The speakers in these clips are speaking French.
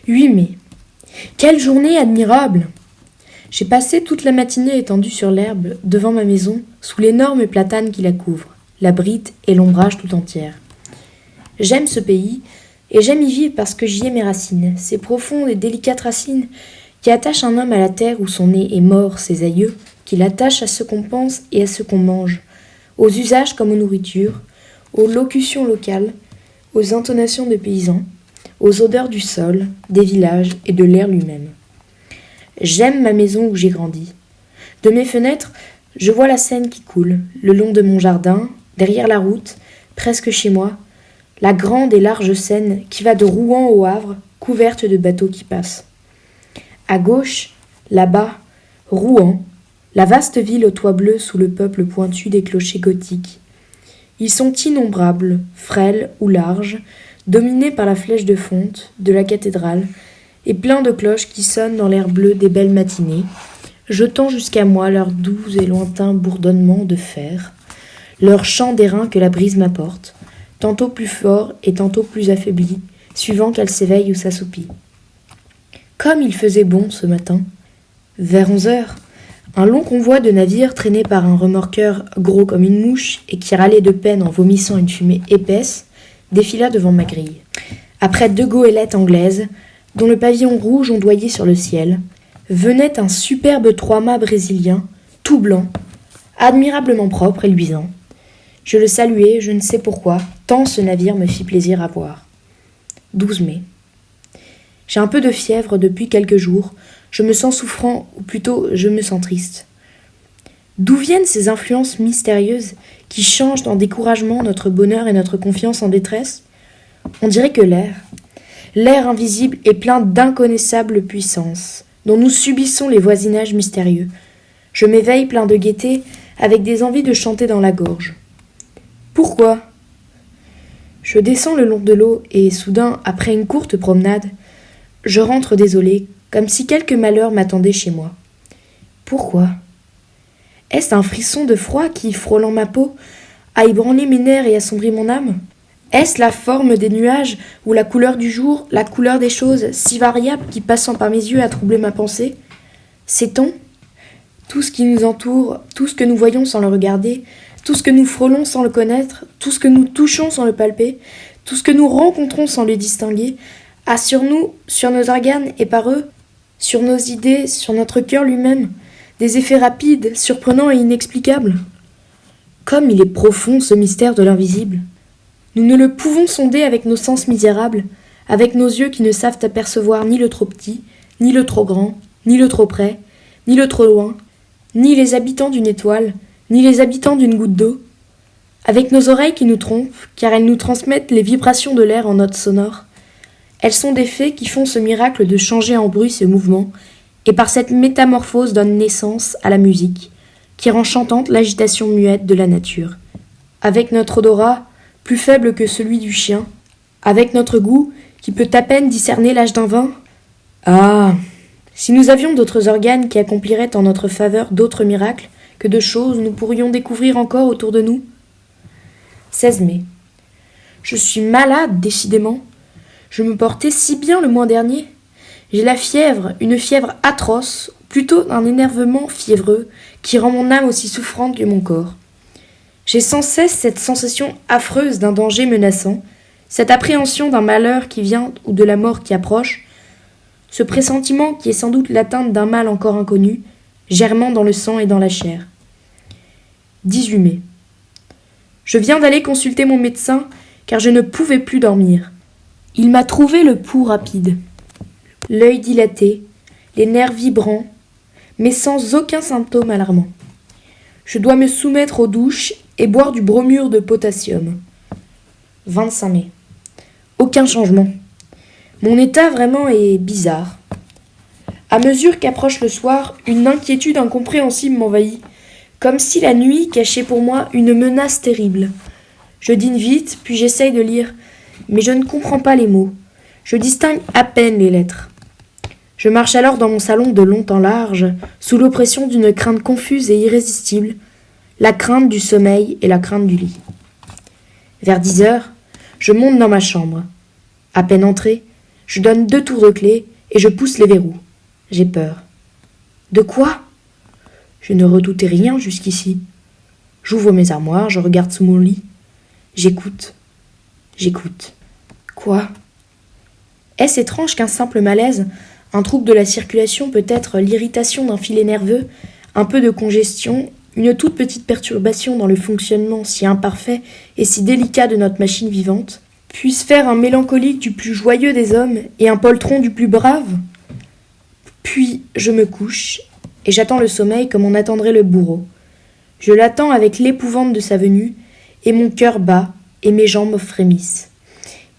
8 mai. Quelle journée admirable! J'ai passé toute la matinée étendue sur l'herbe devant ma maison, sous l'énorme platane qui la couvre, l'abrite et l'ombrage tout entière. J'aime ce pays, et j'aime y vivre parce que j'y ai mes racines, ces profondes et délicates racines qui attachent un homme à la terre où sont nés et morts ses aïeux, qui l'attachent à ce qu'on pense et à ce qu'on mange, aux usages comme aux nourritures, aux locutions locales, aux intonations de paysans, aux odeurs du sol, des villages et de l'air lui-même. J'aime ma maison où j'ai grandi. De mes fenêtres, je vois la Seine qui coule, le long de mon jardin, derrière la route, presque chez moi, la grande et large Seine qui va de Rouen au Havre, couverte de bateaux qui passent. À gauche, là-bas, Rouen, la vaste ville aux toits bleus sous le peuple pointu des clochers gothiques. Ils sont innombrables, frêles ou larges, dominés par la flèche de fonte de la cathédrale, et pleins de cloches qui sonnent dans l'air bleu des belles matinées, jetant jusqu'à moi leurs doux et lointains bourdonnements de fer, leur chant d'airain que la brise m'apporte, tantôt plus fort et tantôt plus affaibli, suivant qu'elle s'éveille ou s'assoupit. Comme il faisait bon ce matin. Vers 11h, un long convoi de navires traîné par un remorqueur gros comme une mouche et qui râlait de peine en vomissant une fumée épaisse, défila devant ma grille. Après 2 goélettes anglaises, dont le pavillon rouge ondoyait sur le ciel, venait un superbe 3-mâts brésilien, tout blanc, admirablement propre et luisant. Je le saluai, je ne sais pourquoi, tant ce navire me fit plaisir à voir. 12 mai. J'ai un peu de fièvre depuis quelques jours, je me sens souffrant, ou plutôt je me sens triste. D'où viennent ces influences mystérieuses qui changent en découragement notre bonheur et notre confiance en détresse? On dirait que l'air invisible est plein d'inconnaissables puissances, dont nous subissons les voisinages mystérieux. Je m'éveille plein de gaieté, avec des envies de chanter dans la gorge. Pourquoi? Je descends le long de l'eau et, soudain, après une courte promenade, je rentre désolée, comme si quelque malheur m'attendait chez moi. Pourquoi? Est-ce un frisson de froid qui, frôlant ma peau, a ébranlé mes nerfs et assombri mon âme? Est-ce la forme des nuages ou la couleur du jour, la couleur des choses si variables qui, passant par mes yeux, a troublé ma pensée? Sait-on? Tout ce qui nous entoure, tout ce que nous voyons sans le regarder, tout ce que nous frôlons sans le connaître, tout ce que nous touchons sans le palper, tout ce que nous rencontrons sans le distinguer, a sur nous, sur nos organes et par eux, sur nos idées, sur notre cœur lui-même, des effets rapides, surprenants et inexplicables. Comme il est profond ce mystère de l'invisible. Nous ne le pouvons sonder avec nos sens misérables, avec nos yeux qui ne savent apercevoir ni le trop petit, ni le trop grand, ni le trop près, ni le trop loin, ni les habitants d'une étoile, ni les habitants d'une goutte d'eau, avec nos oreilles qui nous trompent, car elles nous transmettent les vibrations de l'air en notes sonores. Elles sont des fées qui font ce miracle de changer en bruit ce mouvement, et par cette métamorphose donnent naissance à la musique, qui rend chantante l'agitation muette de la nature. Avec notre odorat, plus faible que celui du chien, avec notre goût, qui peut à peine discerner l'âge d'un vin. Ah! Si nous avions d'autres organes qui accompliraient en notre faveur d'autres miracles, que de choses nous pourrions découvrir encore autour de nous. 16 mai. Je suis malade, décidément. Je me portais si bien le mois dernier. J'ai la fièvre, une fièvre atroce, plutôt un énervement fiévreux, qui rend mon âme aussi souffrante que mon corps. J'ai sans cesse cette sensation affreuse d'un danger menaçant, cette appréhension d'un malheur qui vient ou de la mort qui approche, ce pressentiment qui est sans doute l'atteinte d'un mal encore inconnu, germant dans le sang et dans la chair. 18 mai. Je viens d'aller consulter mon médecin, car je ne pouvais plus dormir. Il m'a trouvé le pouls rapide, l'œil dilaté, les nerfs vibrants, mais sans aucun symptôme alarmant. Je dois me soumettre aux douches et boire du bromure de potassium. 25 mai. Aucun changement. Mon état vraiment est bizarre. À mesure qu'approche le soir, une inquiétude incompréhensible m'envahit, comme si la nuit cachait pour moi une menace terrible. Je dîne vite, puis j'essaye de lire, mais je ne comprends pas les mots. Je distingue à peine les lettres. Je marche alors dans mon salon de long en large, sous l'oppression d'une crainte confuse et irrésistible, la crainte du sommeil et la crainte du lit. Vers 10h, je monte dans ma chambre. À peine entré, Je donne 2 tours de clé et je pousse les verrous. J'ai peur. De quoi? Je ne redoutais rien jusqu'ici. J'ouvre mes armoires, je regarde sous mon lit. J'écoute. Quoi? Est-ce étrange qu'un simple malaise, un trouble de la circulation, peut-être l'irritation d'un filet nerveux, un peu de congestion, une toute petite perturbation dans le fonctionnement si imparfait et si délicat de notre machine vivante, puisse faire un mélancolique du plus joyeux des hommes et un poltron du plus brave? Puis je me couche et j'attends le sommeil comme on attendrait le bourreau. Je l'attends avec l'épouvante de sa venue, et mon cœur bat et mes jambes frémissent.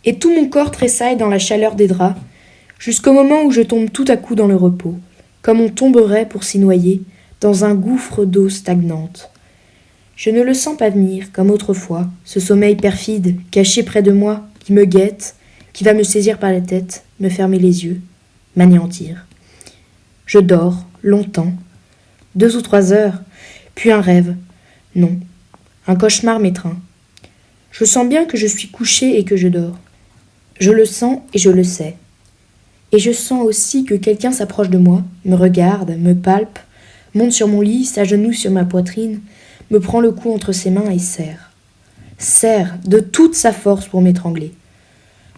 Et tout mon corps tressaille dans la chaleur des draps, jusqu'au moment où je tombe tout à coup dans le repos, comme on tomberait pour s'y noyer, dans un gouffre d'eau stagnante. Je ne le sens pas venir, comme autrefois, ce sommeil perfide, caché près de moi, qui me guette, qui va me saisir par la tête, me fermer les yeux, m'anéantir. Je dors, longtemps, 2 ou 3 heures, puis un rêve. Non, un cauchemar m'étreint. Je sens bien que je suis couché et que je dors. Je le sens et je le sais. Et je sens aussi que quelqu'un s'approche de moi, me regarde, me palpe, monte sur mon lit, s'agenouille sur ma poitrine, me prend le cou entre ses mains et serre de toute sa force pour m'étrangler.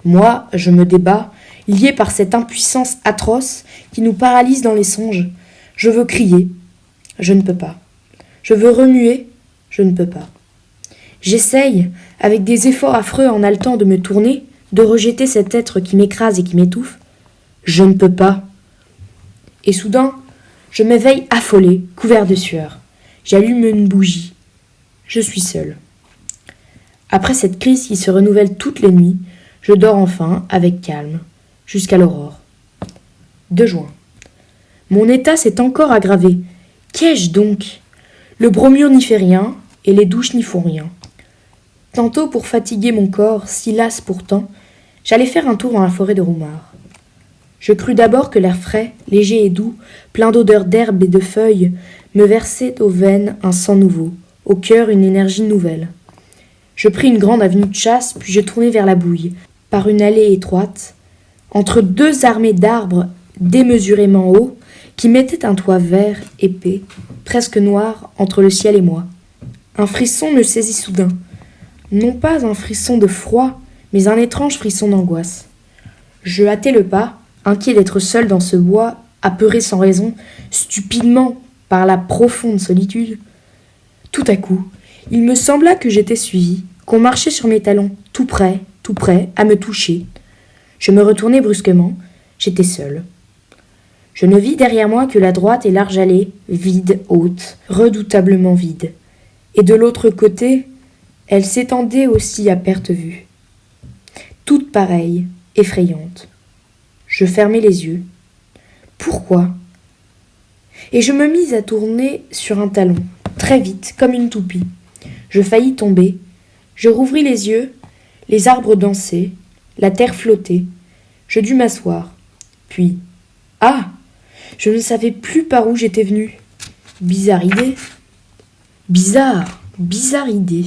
Moi, je me débats, lié par cette impuissance atroce qui nous paralyse dans les songes. Je veux crier, je ne peux pas. Je veux remuer, je ne peux pas. J'essaye, avec des efforts affreux en haletant de me tourner, de rejeter cet être qui m'écrase et qui m'étouffe. Je ne peux pas. Et soudain, je m'éveille affolé, couvert de sueur. J'allume une bougie. Je suis seul. Après cette crise qui se renouvelle toutes les nuits, je dors enfin avec calme, jusqu'à l'aurore. 2 juin. Mon état s'est encore aggravé. Qu'ai-je donc? Le bromure n'y fait rien, et les douches n'y font rien. Tantôt, pour fatiguer mon corps, si las pourtant, j'allais faire un tour dans la forêt de Roumare. Je crus d'abord que l'air frais, léger et doux, plein d'odeurs d'herbe et de feuilles, me versait aux veines un sang nouveau, au cœur une énergie nouvelle. Je pris une grande avenue de chasse, puis je tournai vers la Bouille, par une allée étroite, entre 2 armées d'arbres démesurément hauts, qui mettaient un toit vert, épais, presque noir, entre le ciel et moi. Un frisson me saisit soudain. Non pas un frisson de froid, mais un étrange frisson d'angoisse. Je hâtai le pas, inquiet d'être seul dans ce bois, apeuré sans raison, stupidement par la profonde solitude. Tout à coup, il me sembla que j'étais suivi, qu'on marchait sur mes talons, tout près, à me toucher. Je me retournai brusquement, j'étais seul. Je ne vis derrière moi que la droite et large allée, vide, haute, redoutablement vide. Et de l'autre côté, elle s'étendait aussi à perte vue. Toute pareille, effrayante. Je fermai les yeux. Pourquoi? Et je me mis à tourner sur un talon, très vite, comme une toupie. Je faillis tomber. Je rouvris les yeux, les arbres dansaient, la terre flottait. Je dus m'asseoir. Puis, ah! Je ne savais plus par où j'étais venu. Bizarre idée. Bizarre idée.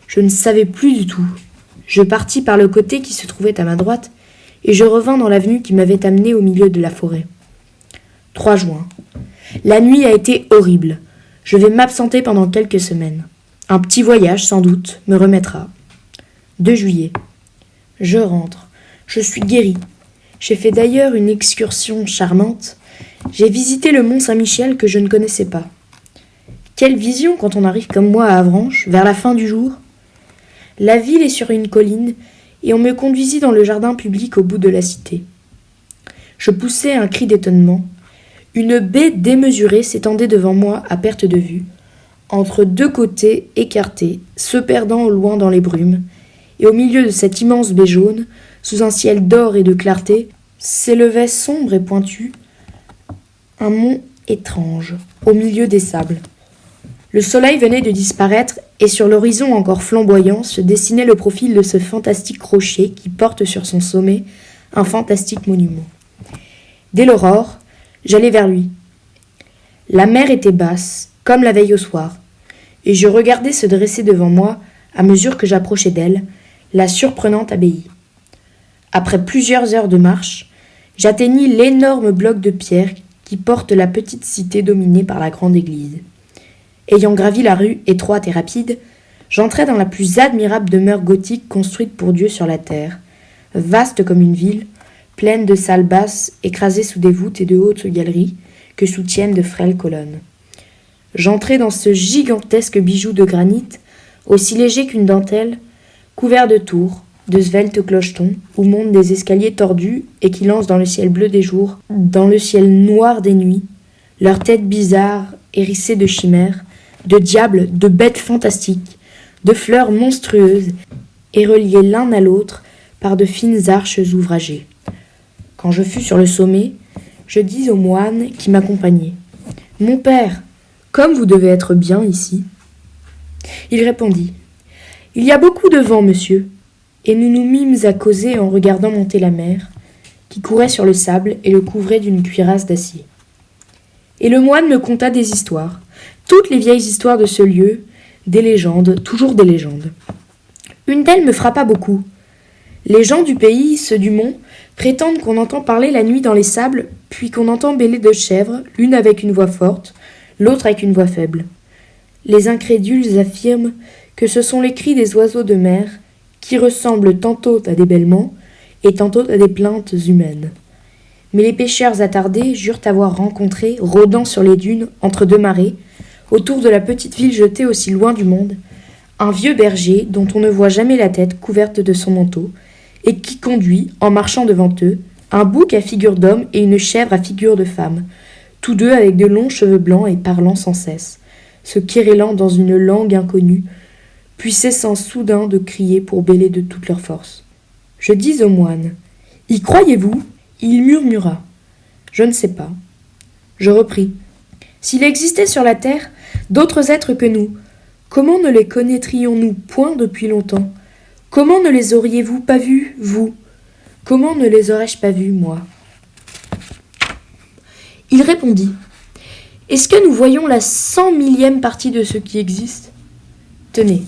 Je ne savais plus du tout. Je partis par le côté qui se trouvait à ma droite, et je revins dans l'avenue qui m'avait amené au milieu de la forêt. 3 juin. La nuit a été horrible. Je vais m'absenter pendant quelques semaines. Un petit voyage, sans doute, me remettra. 2 juillet. Je rentre. Je suis guéri. J'ai fait d'ailleurs une excursion charmante. J'ai visité le mont Saint-Michel que je ne connaissais pas. Quelle vision quand on arrive comme moi à Avranches, vers la fin du jour. La ville est sur une colline, et on me conduisit dans le jardin public au bout de la cité. Je poussai un cri d'étonnement. Une baie démesurée s'étendait devant moi à perte de vue, entre 2 côtés écartés, se perdant au loin dans les brumes, et au milieu de cette immense baie jaune, sous un ciel d'or et de clarté, s'élevait sombre et pointu un mont étrange, au milieu des sables. Le soleil venait de disparaître, et sur l'horizon encore flamboyant se dessinait le profil de ce fantastique rocher qui porte sur son sommet un fantastique monument. Dès l'aurore, j'allai vers lui. La mer était basse, comme la veille au soir, et je regardais se dresser devant moi, à mesure que j'approchais d'elle, la surprenante abbaye. Après plusieurs heures de marche, j'atteignis l'énorme bloc de pierre qui porte la petite cité dominée par la grande église. Ayant gravi la rue étroite et rapide, j'entrai dans la plus admirable demeure gothique construite pour Dieu sur la terre, vaste comme une ville, pleine de salles basses écrasées sous des voûtes et de hautes galeries que soutiennent de frêles colonnes. J'entrai dans ce gigantesque bijou de granit, aussi léger qu'une dentelle, couvert de tours, de sveltes clochetons, où montent des escaliers tordus et qui lancent dans le ciel bleu des jours, dans le ciel noir des nuits, leurs têtes bizarres, hérissées de chimères, de diables, de bêtes fantastiques, de fleurs monstrueuses, et reliés l'un à l'autre par de fines arches ouvragées. Quand je fus sur le sommet, je dis au moine qui m'accompagnait : « Mon père, comme vous devez être bien ici. » Il répondit : « Il y a beaucoup de vent, monsieur. » Et nous nous mîmes à causer en regardant monter la mer, qui courait sur le sable et le couvrait d'une cuirasse d'acier. Et le moine me conta des histoires, toutes les vieilles histoires de ce lieu, des légendes, toujours des légendes. Une d'elles me frappa beaucoup. Les gens du pays, ceux du mont, prétendent qu'on entend parler la nuit dans les sables, puis qu'on entend bêler deux chèvres, l'une avec une voix forte, l'autre avec une voix faible. Les incrédules affirment que ce sont les cris des oiseaux de mer, qui ressemblent tantôt à des bêlements et tantôt à des plaintes humaines. Mais les pêcheurs attardés jurent avoir rencontré, rôdant sur les dunes entre deux marées, autour de la petite ville jetée aussi loin du monde, un vieux berger dont on ne voit jamais la tête couverte de son manteau, et qui conduit, en marchant devant eux, un bouc à figure d'homme et une chèvre à figure de femme, tous deux avec de longs cheveux blancs et parlant sans cesse, se querellant dans une langue inconnue, puis cessant soudain de crier pour bêler de toute leur force. Je dis au moine : « Y croyez-vous ? » Il murmura : « Je ne sais pas. » Je repris : « S'il existait sur la terre d'autres êtres que nous, comment ne les connaîtrions-nous point depuis longtemps ? Comment ne les auriez-vous pas vus, vous ? Comment ne les aurais-je pas vus, moi ? » Il répondit : « Est-ce que nous voyons la 100 000e partie de ce qui existe ? Tenez,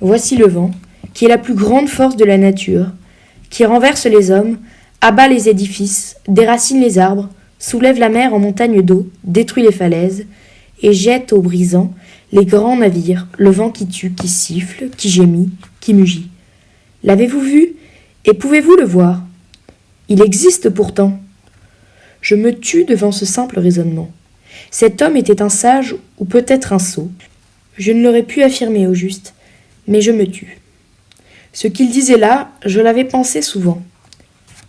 voici le vent, qui est la plus grande force de la nature, qui renverse les hommes, abat les édifices, déracine les arbres, soulève la mer en montagne d'eau, détruit les falaises, et jette au brisant les grands navires, le vent qui tue, qui siffle, qui gémit, qui mugit. L'avez-vous vu ? Et pouvez-vous le voir ? Il existe pourtant. » Je me tue devant ce simple raisonnement. Cet homme était un sage ou peut-être un sot. Je ne l'aurais pu affirmer au juste, mais je me tue. Ce qu'il disait là, je l'avais pensé souvent.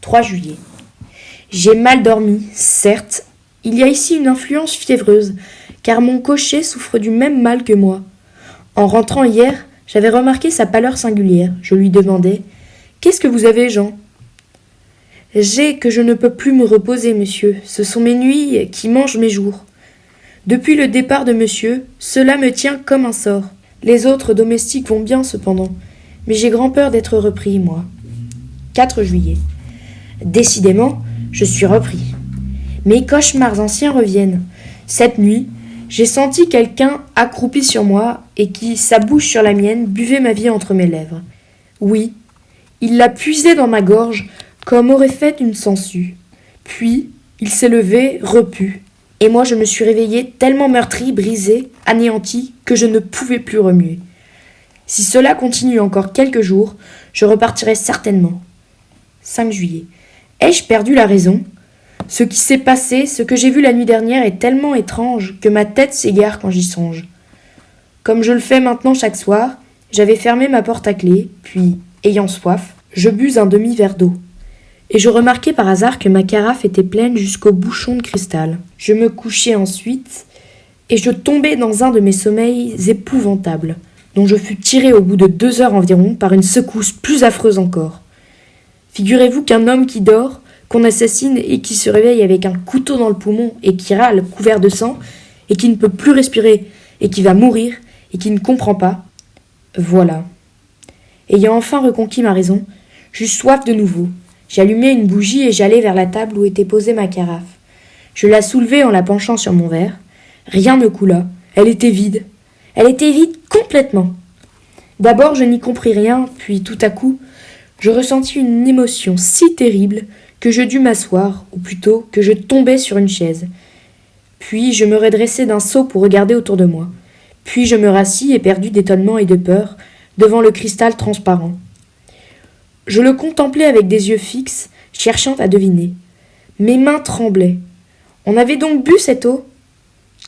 3 juillet. J'ai mal dormi, certes. Il y a ici une influence fiévreuse, car mon cocher souffre du même mal que moi. En rentrant hier, j'avais remarqué sa pâleur singulière. Je lui demandai : « Qu'est-ce que vous avez, Jean ? » « J'ai que je ne peux plus me reposer, monsieur. Ce sont mes nuits qui mangent mes jours. Depuis le départ de monsieur, cela me tient comme un sort. Les autres domestiques vont bien, cependant. Mais j'ai grand peur d'être repris, moi. 4 juillet. Décidément, je suis repris. Mes cauchemars anciens reviennent. Cette nuit, j'ai senti quelqu'un accroupi sur moi et qui, sa bouche sur la mienne, buvait ma vie entre mes lèvres. Oui, il l'a puisée dans ma gorge comme aurait fait une sangsue. Puis, il s'est levé, repu. Et moi, je me suis réveillée tellement meurtrie, brisée, anéantie, que je ne pouvais plus remuer. Si cela continue encore quelques jours, je repartirai certainement. 5 juillet. Ai-je perdu la raison ? Ce qui s'est passé, ce que j'ai vu la nuit dernière est tellement étrange que ma tête s'égare quand j'y songe. Comme je le fais maintenant chaque soir, j'avais fermé ma porte à clé, puis, ayant soif, je bus un demi-verre d'eau. Et je remarquai par hasard que ma carafe était pleine jusqu'au bouchon de cristal. Je me couchai ensuite, et je tombai dans un de mes sommeils épouvantables, dont je fus tiré au bout de 2 heures environ par une secousse plus affreuse encore. Figurez-vous qu'un homme qui dort, qu'on assassine et qui se réveille avec un couteau dans le poumon et qui râle couvert de sang, et qui ne peut plus respirer, et qui va mourir, et qui ne comprend pas. Voilà. Ayant enfin reconquis ma raison, j'eus soif de nouveau. J'allumai une bougie et j'allai vers la table où était posée ma carafe. Je la soulevai en la penchant sur mon verre. Rien ne coula. Elle était vide. Elle était vide complètement. D'abord, je n'y compris rien, puis tout à coup, Je ressentis une émotion si terrible que je dus m'asseoir, ou plutôt que je tombai sur une chaise. Puis je me redressai d'un saut pour regarder autour de moi. Puis je me rassis éperdu d'étonnement et de peur devant le cristal transparent. Je le contemplais avec des yeux fixes, cherchant à deviner. Mes mains tremblaient. On avait donc bu cette eau ?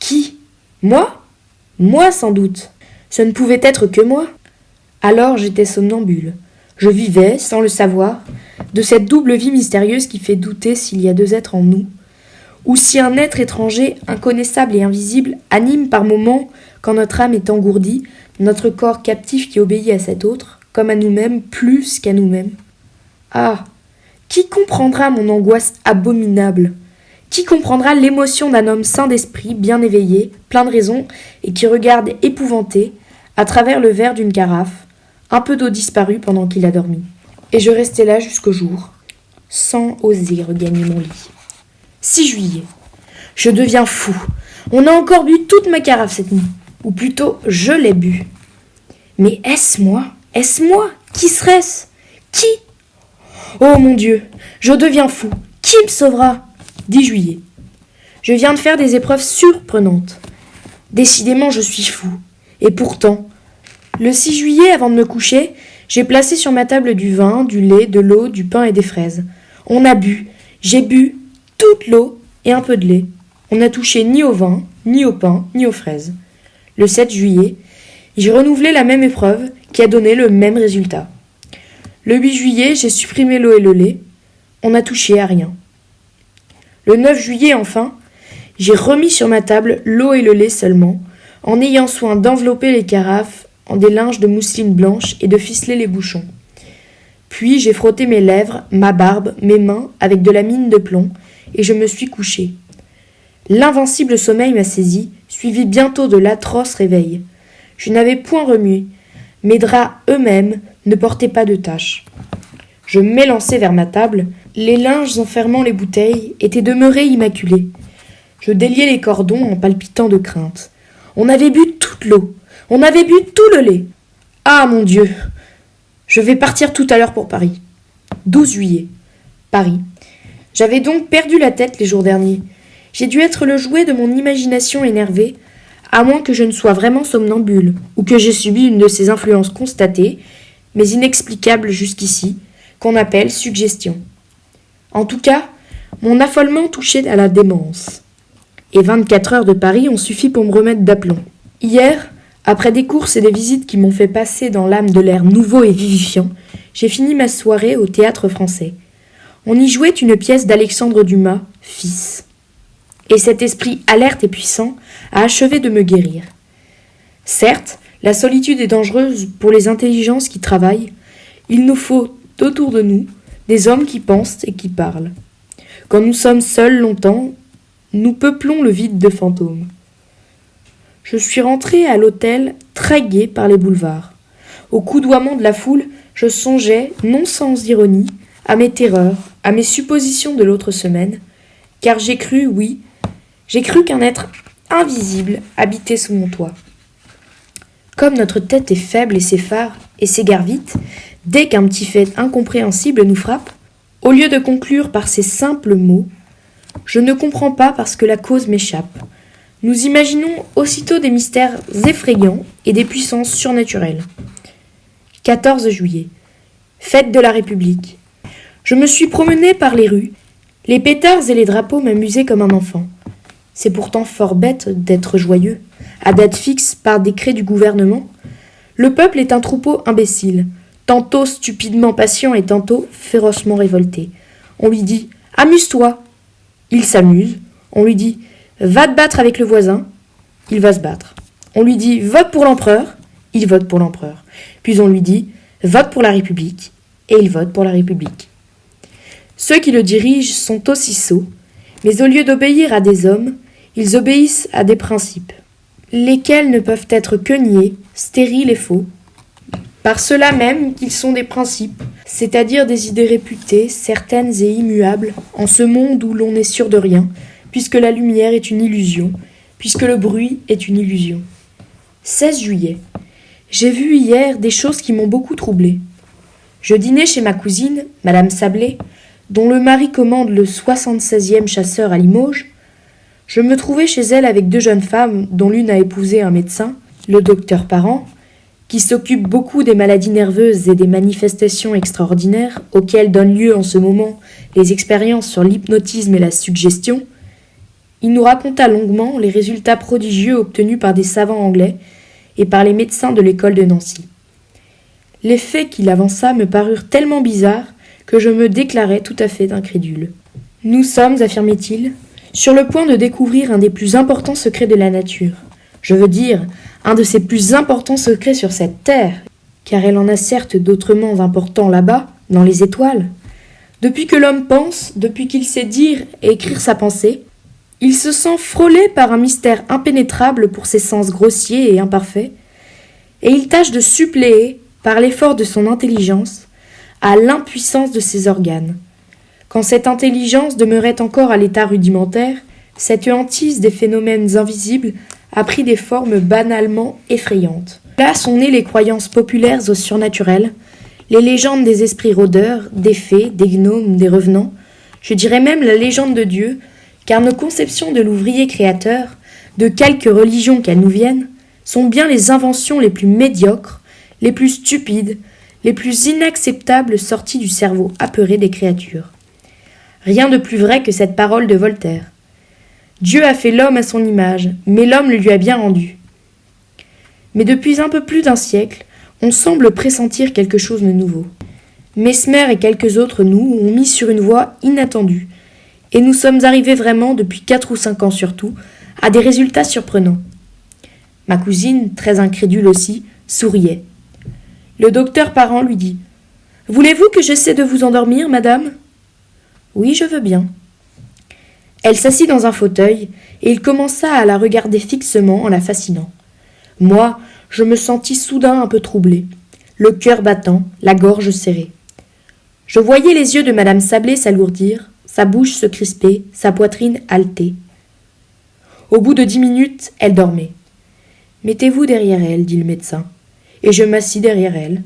Qui ? Moi ? Moi, sans doute. Ce ne pouvait être que moi. Alors j'étais somnambule. Je vivais, sans le savoir, de cette double vie mystérieuse qui fait douter s'il y a deux êtres en nous, ou si un être étranger, inconnaissable et invisible, anime par moments, quand notre âme est engourdie, notre corps captif qui obéit à cet autre, comme à nous-mêmes, plus qu'à nous-mêmes. Ah ! Qui comprendra mon angoisse abominable ? Qui comprendra l'émotion d'un homme sain d'esprit, bien éveillé, plein de raison, et qui regarde épouvanté, à travers le verre d'une carafe, un peu d'eau disparue pendant qu'il a dormi. Et je restai là jusqu'au jour, sans oser regagner mon lit. 6 juillet. Je deviens fou. On a encore bu toute ma carafe cette nuit. Ou plutôt, je l'ai bu. Mais est-ce moi ? Est-ce moi ? Qui serait-ce ? Qui ? Oh mon Dieu, je deviens fou. Qui me sauvera ? 10 juillet. Je viens de faire des épreuves surprenantes. Décidément, je suis fou. Et pourtant, le 6 juillet, avant de me coucher, j'ai placé sur ma table du vin, du lait, de l'eau, du pain et des fraises. On a bu. J'ai bu toute l'eau et un peu de lait. On n'a touché ni au vin, ni au pain, ni aux fraises. Le 7 juillet, j'ai renouvelé la même épreuve qui a donné le même résultat. Le 8 juillet, j'ai supprimé l'eau et le lait. On n'a touché à rien. Le 9 juillet, enfin, j'ai remis sur ma table l'eau et le lait seulement, en ayant soin d'envelopper les carafes en des linges de mousseline blanche et de ficeler les bouchons. Puis j'ai frotté mes lèvres, ma barbe, mes mains avec de la mine de plomb, et je me suis couché. L'invincible sommeil m'a saisi, suivi bientôt de l'atroce réveil. Je n'avais point remué. Mes draps eux-mêmes ne portaient pas de taches. Je m'élançai vers ma table. Les linges enfermant les bouteilles étaient demeurés immaculés. Je déliai les cordons en palpitant de crainte. On avait bu toute l'eau. On avait bu tout le lait. Ah, mon Dieu ! Je vais partir tout à l'heure pour Paris. 12 juillet. Paris. J'avais donc perdu la tête les jours derniers. J'ai dû être le jouet de mon imagination énervée, à moins que je ne sois vraiment somnambule, ou que j'ai subi une de ces influences constatées, mais inexplicables jusqu'ici, qu'on appelle suggestion. En tout cas, mon affolement touchait à la démence. Et 24 heures de Paris ont suffi pour me remettre d'aplomb. Hier, après des courses et des visites qui m'ont fait passer dans l'âme de l'air nouveau et vivifiant, j'ai fini ma soirée au Théâtre Français. On y jouait une pièce d'Alexandre Dumas, Fils. Et cet esprit alerte et puissant a achevé de me guérir. Certes, la solitude est dangereuse pour les intelligences qui travaillent. Il nous faut, autour de nous, des hommes qui pensent et qui parlent. Quand nous sommes seuls longtemps, nous peuplons le vide de fantômes. Je suis rentré à l'hôtel très gai par les boulevards. Au coudoiement de la foule, je songeais, non sans ironie, à mes terreurs, à mes suppositions de l'autre semaine, car j'ai cru, oui, j'ai cru qu'un être invisible habitait sous mon toit. Comme notre tête est faible et s'effare et s'égare vite, dès qu'un petit fait incompréhensible nous frappe, au lieu de conclure par ces simples mots, je ne comprends pas parce que la cause m'échappe. Nous imaginons aussitôt des mystères effrayants et des puissances surnaturelles. 14 juillet. Fête de la République. Je me suis promené par les rues. Les pétards et les drapeaux m'amusaient comme un enfant. C'est pourtant fort bête d'être joyeux, à date fixe par décret du gouvernement. Le peuple est un troupeau imbécile, tantôt stupidement patient et tantôt férocement révolté. On lui dit « Amuse-toi !» Il s'amuse. On lui dit « Va te battre avec le voisin !» Il va se battre. On lui dit « Vote pour l'empereur !» Il vote pour l'empereur. Puis on lui dit « Vote pour la République !» Et il vote pour la République. Ceux qui le dirigent sont aussi sots, mais au lieu d'obéir à des hommes, ils obéissent à des principes, lesquels ne peuvent être que niais, stériles et faux, par cela même qu'ils sont des principes, c'est-à-dire des idées réputées, certaines et immuables, en ce monde où l'on n'est sûr de rien, puisque la lumière est une illusion, puisque le bruit est une illusion. 16 juillet. J'ai vu hier des choses qui m'ont beaucoup troublé. Je dînais chez ma cousine, Madame Sablé, dont le mari commande le 76e chasseur à Limoges. Je me trouvais chez elle avec 2 jeunes femmes, dont l'une a épousé un médecin, le docteur Parent, qui s'occupe beaucoup des maladies nerveuses et des manifestations extraordinaires auxquelles donnent lieu en ce moment les expériences sur l'hypnotisme et la suggestion. Il nous raconta longuement les résultats prodigieux obtenus par des savants anglais et par les médecins de l'école de Nancy. Les faits qu'il avança me parurent tellement bizarres que je me déclarai tout à fait incrédule. « Nous sommes, affirmait-il, sur le point de découvrir un des plus importants secrets de la nature. Je veux dire, un de ses plus importants secrets sur cette terre, car elle en a certes d'autrement importants là-bas, dans les étoiles. Depuis que l'homme pense, depuis qu'il sait dire et écrire sa pensée, il se sent frôlé par un mystère impénétrable pour ses sens grossiers et imparfaits, et il tâche de suppléer, par l'effort de son intelligence, à l'impuissance de ses organes. Quand cette intelligence demeurait encore à l'état rudimentaire, cette hantise des phénomènes invisibles a pris des formes banalement effrayantes. Là sont nées les croyances populaires au surnaturel, les légendes des esprits rôdeurs, des fées, des gnomes, des revenants, je dirais même la légende de Dieu, car nos conceptions de l'ouvrier créateur, de quelque religion qu'elles nous viennent, sont bien les inventions les plus médiocres, les plus stupides, les plus inacceptables sorties du cerveau apeuré des créatures. Rien de plus vrai que cette parole de Voltaire. Dieu a fait l'homme à son image, mais l'homme le lui a bien rendu. Mais depuis un peu plus d'un siècle, on semble pressentir quelque chose de nouveau. Mesmer et quelques autres nous ont mis sur une voie inattendue, et nous sommes arrivés vraiment, depuis 4 ou 5 ans surtout, à des résultats surprenants. Ma cousine, très incrédule aussi, souriait. Le docteur Parent lui dit « Voulez-vous que j'essaie de vous endormir, madame ?»« Oui, je veux bien. » Elle s'assit dans un fauteuil, et il commença à la regarder fixement en la fascinant. Moi, je me sentis soudain un peu troublé, le cœur battant, la gorge serrée. Je voyais les yeux de madame Sablé s'alourdir, sa bouche se crisper, sa poitrine halter. Au bout de 10 minutes, elle dormait. « Mettez-vous derrière elle, dit le médecin. » Et je m'assis derrière elle.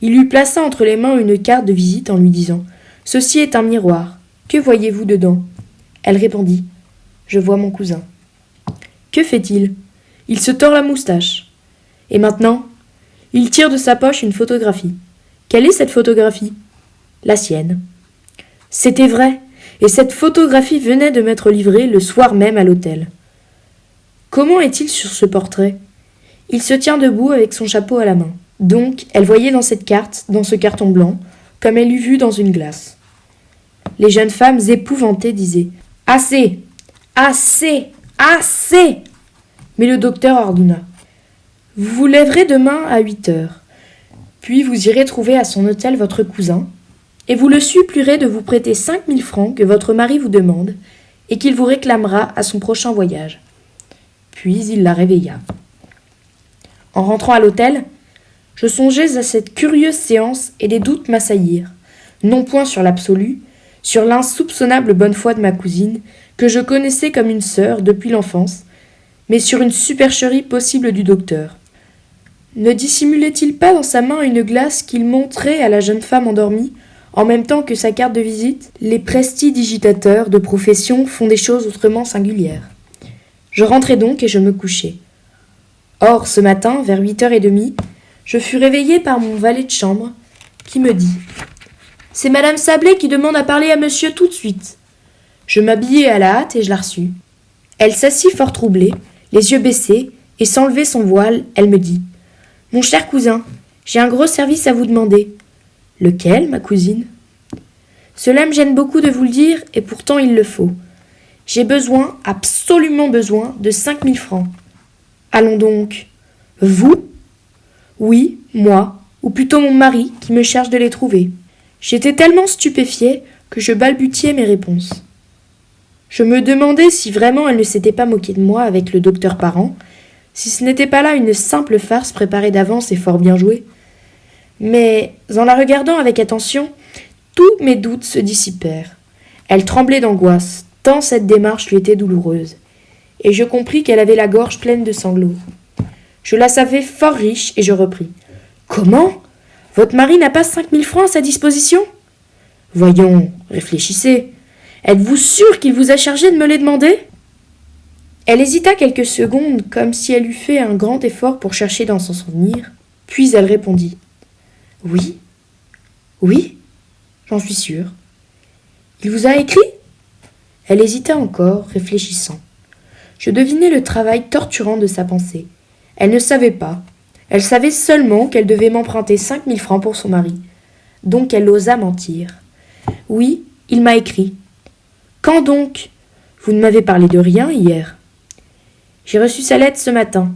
Il lui plaça entre les mains une carte de visite en lui disant « Ceci est un miroir. Que voyez-vous dedans ?» Elle répondit « Je vois mon cousin. »« Que fait-il » ?»« Il se tord la moustache. »« Et maintenant ?» Il tire de sa poche une photographie. « Quelle est cette photographie ?»« La sienne. » C'était vrai, et cette photographie venait de m'être livrée le soir même à l'hôtel. Comment est-il sur ce portrait ? Il se tient debout avec son chapeau à la main. Donc, elle voyait dans cette carte, dans ce carton blanc, comme elle eût vu dans une glace. Les jeunes femmes épouvantées disaient « Assez ! Assez ! Assez !» Mais le docteur ordonna « Vous vous lèverez demain à 8 heures. Puis vous irez trouver à son hôtel votre cousin, et vous le supplierez de vous prêter 5 000 francs que votre mari vous demande, et qu'il vous réclamera à son prochain voyage. » Puis il la réveilla. En rentrant à l'hôtel, je songeais à cette curieuse séance et des doutes m'assaillirent, non point sur l'absolu, sur l'insoupçonnable bonne foi de ma cousine, que je connaissais comme une sœur depuis l'enfance, mais sur une supercherie possible du docteur. Ne dissimulait-il pas dans sa main une glace qu'il montrait à la jeune femme endormie, en même temps que sa carte de visite ? Les prestidigitateurs de profession font des choses autrement singulières. Je rentrai donc et je me couchai. Or, ce matin, vers 8h30, je fus réveillée par mon valet de chambre, qui me dit « C'est madame Sablé qui demande à parler à monsieur tout de suite. » Je m'habillai à la hâte et je la reçus. Elle s'assit fort troublée, les yeux baissés, et sans lever son voile, elle me dit « Mon cher cousin, j'ai un gros service à vous demander. »« Lequel, ma cousine ?»« Cela me gêne beaucoup de vous le dire, et pourtant il le faut. J'ai besoin, absolument besoin, de 5 000 francs. » Allons donc. Vous ? Oui, moi, ou plutôt mon mari, qui me charge de les trouver. J'étais tellement stupéfiée que je balbutiai mes réponses. Je me demandais si vraiment elle ne s'était pas moquée de moi avec le docteur Parent, si ce n'était pas là une simple farce préparée d'avance et fort bien jouée. Mais, en la regardant avec attention, tous mes doutes se dissipèrent. Elle tremblait d'angoisse, tant cette démarche lui était douloureuse. Et je compris qu'elle avait la gorge pleine de sanglots. Je la savais fort riche et je repris. « Comment ? Votre mari n'a pas 5000 francs à sa disposition ? Voyons, réfléchissez. Êtes-vous sûr qu'il vous a chargé de me les demander ? Elle hésita quelques secondes, comme si elle eût fait un grand effort pour chercher dans son souvenir, puis elle répondit. Oui, oui, j'en suis sûre. Il vous a écrit ? Elle hésita encore, réfléchissant. Je devinais le travail torturant de sa pensée. Elle ne savait pas. Elle savait seulement qu'elle devait m'emprunter 5000 francs pour son mari. Donc elle osa mentir. Oui, il m'a écrit. Quand donc ? Vous ne m'avez parlé de rien hier. J'ai reçu sa lettre ce matin.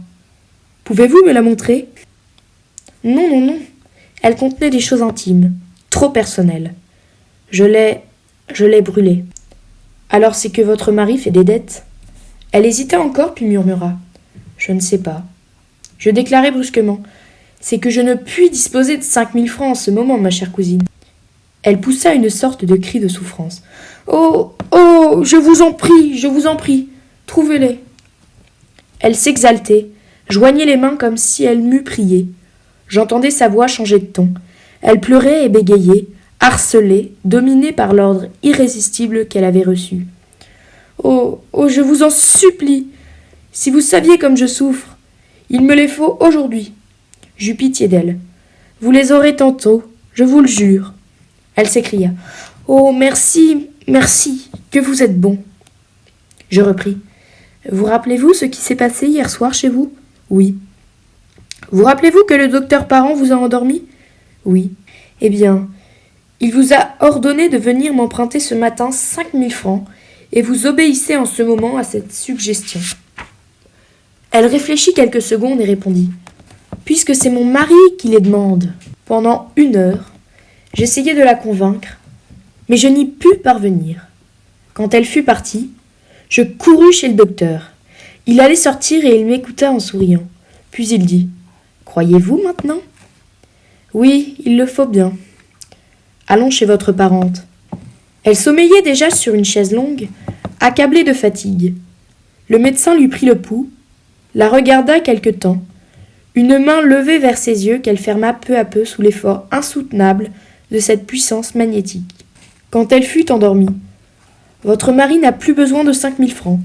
Pouvez-vous me la montrer ? Non, non, non. Elle contenait des choses intimes, trop personnelles. Je l'ai brûlée. Alors c'est que votre mari fait des dettes ? Elle hésita encore puis murmura. Je ne sais pas. Je déclarai brusquement. C'est que je ne puis disposer de 5000 francs en ce moment, ma chère cousine. Elle poussa une sorte de cri de souffrance. Oh, oh, je vous en prie, trouvez-les. Elle s'exaltait, joignait les mains comme si elle m'eût prié. J'entendais sa voix changer de ton. Elle pleurait et bégayait, harcelée, dominée par l'ordre irrésistible qu'elle avait reçu. Oh, oh, je vous en supplie. Si vous saviez comme je souffre, il me les faut aujourd'hui. J'eus pitié d'elle. Vous les aurez tantôt, je vous le jure. Elle s'écria. Oh, merci, merci, que vous êtes bon. Je repris. Vous rappelez-vous ce qui s'est passé hier soir chez vous ? Oui. Vous rappelez-vous que le docteur Parent vous a endormi ? Oui. Eh bien, il vous a ordonné de venir m'emprunter ce matin 5000 francs et vous obéissez en ce moment à cette suggestion. Elle réfléchit quelques secondes et répondit. Puisque c'est mon mari qui les demande. Pendant 1 heure, j'essayai de la convaincre, mais je n'y pus parvenir. Quand elle fut partie, je courus chez le docteur. Il allait sortir et il m'écouta en souriant. Puis il dit « Croyez-vous maintenant ?»« Oui, il le faut bien. Allons chez votre parente. » Elle sommeillait déjà sur une chaise longue, accablée de fatigue. Le médecin lui prit le pouls, la regarda quelque temps, une main levée vers ses yeux qu'elle ferma peu à peu sous l'effort insoutenable de cette puissance magnétique. Quand elle fut endormie, « Votre mari n'a plus besoin de 5000 francs.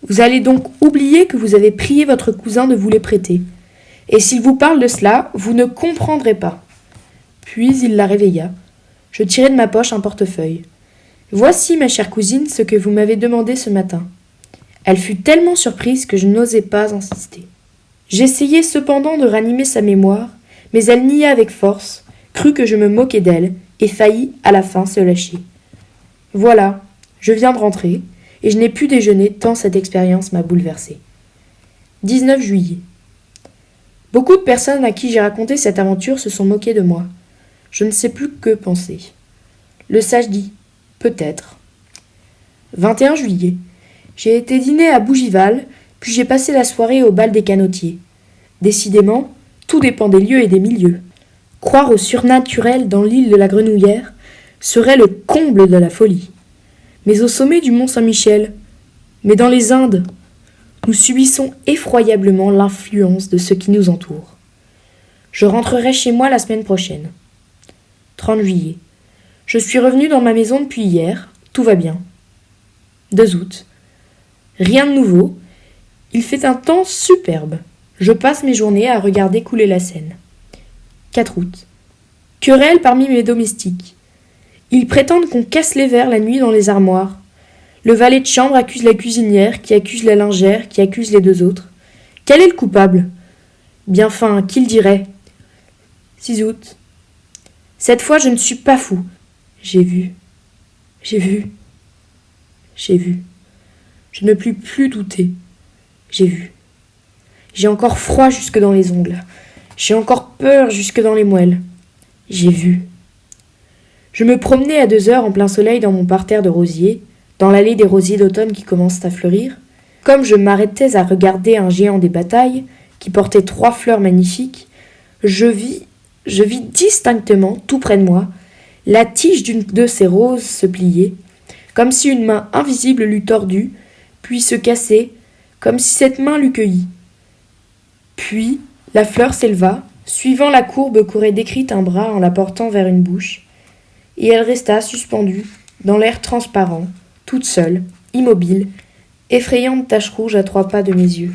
Vous allez donc oublier que vous avez prié votre cousin de vous les prêter. Et s'il vous parle de cela, vous ne comprendrez pas. » Puis il la réveilla. Je tirai de ma poche un portefeuille. « Voici, ma chère cousine, ce que vous m'avez demandé ce matin. » Elle fut tellement surprise que je n'osai pas insister. J'essayai cependant de ranimer sa mémoire, mais elle nia avec force, crut que je me moquais d'elle, et faillit à la fin se lâcher. Voilà, je viens de rentrer, et je n'ai pu déjeuner tant cette expérience m'a bouleversée. 19 juillet. Beaucoup de personnes à qui j'ai raconté cette aventure se sont moquées de moi. Je ne sais plus que penser. Le sage dit « peut-être ». 21 juillet. J'ai été dîner à Bougival, puis j'ai passé la soirée au bal des canotiers. Décidément, tout dépend des lieux et des milieux. Croire au surnaturel dans l'île de la Grenouillère serait le comble de la folie. Mais au sommet du mont Saint-Michel, mais dans les Indes, nous subissons effroyablement l'influence de ce qui nous entoure. Je rentrerai chez moi la semaine prochaine. 30 juillet. Je suis revenu dans ma maison depuis hier, tout va bien. 2 août. Rien de nouveau. Il fait un temps superbe. Je passe mes journées à regarder couler la Seine. 4 août. Querelle parmi mes domestiques. Ils prétendent qu'on casse les verres la nuit dans les armoires. Le valet de chambre accuse la cuisinière, qui accuse la lingère, qui accuse les 2 autres. Quel est le coupable ? Bien fin, qui le dirait ? 6 août. Cette fois, je ne suis pas fou. J'ai vu. Je ne puis plus douter. J'ai vu. J'ai encore froid jusque dans les ongles. J'ai encore peur jusque dans les moelles. J'ai vu. Je me promenais à 2 heures en plein soleil dans mon parterre de rosiers, dans l'allée des rosiers d'automne qui commencent à fleurir. Comme je m'arrêtais à regarder un géant des batailles, qui portait 3 fleurs magnifiques, je vis distinctement, tout près de moi, la tige d'une de ces roses se plier, comme si une main invisible l'eût tordue, puis se casser, comme si cette main l'eût cueillie. Puis la fleur s'éleva, Suivant la courbe qu'aurait décrite un bras en la portant vers une bouche, et elle resta suspendue, dans l'air transparent, toute seule, immobile, effrayante tache rouge à 3 pas de mes yeux.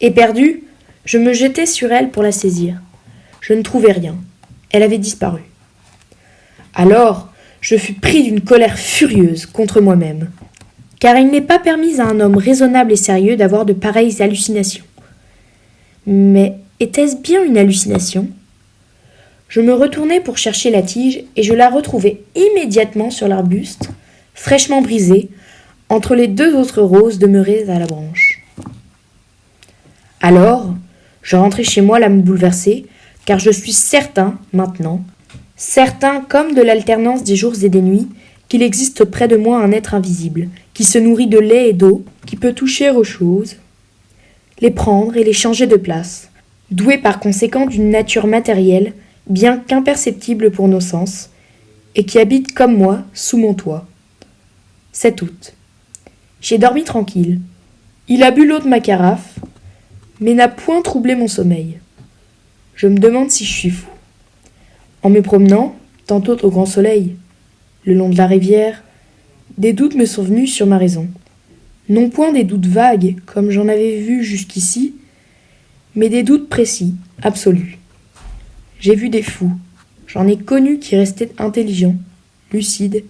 Éperdue, je me jetai sur elle pour la saisir. Je ne trouvais rien. Elle avait disparu. Alors, je fus pris d'une colère furieuse contre moi-même, car il n'est pas permis à un homme raisonnable et sérieux d'avoir de pareilles hallucinations. Mais était-ce bien une hallucination ? Je me retournai pour chercher la tige et je la retrouvai immédiatement sur l'arbuste, fraîchement brisée, entre les 2 autres roses demeurées à la branche. Alors, je rentrai chez moi l'âme bouleversée, car je suis certain, maintenant, certain comme de l'alternance des jours et des nuits, qu'il existe près de moi un être invisible, qui se nourrit de lait et d'eau, qui peut toucher aux choses, les prendre et les changer de place, doué par conséquent d'une nature matérielle, bien qu'imperceptible pour nos sens, et qui habite comme moi sous mon toit. 7 août. J'ai dormi tranquille. Il a bu l'eau de ma carafe, mais n'a point troublé mon sommeil. Je me demande si je suis fou. En me promenant, tantôt au grand soleil, le long de la rivière, des doutes me sont venus sur ma raison. Non point des doutes vagues, comme j'en avais vu jusqu'ici, mais des doutes précis, absolus. J'ai vu des fous, j'en ai connu qui restaient intelligents, lucides,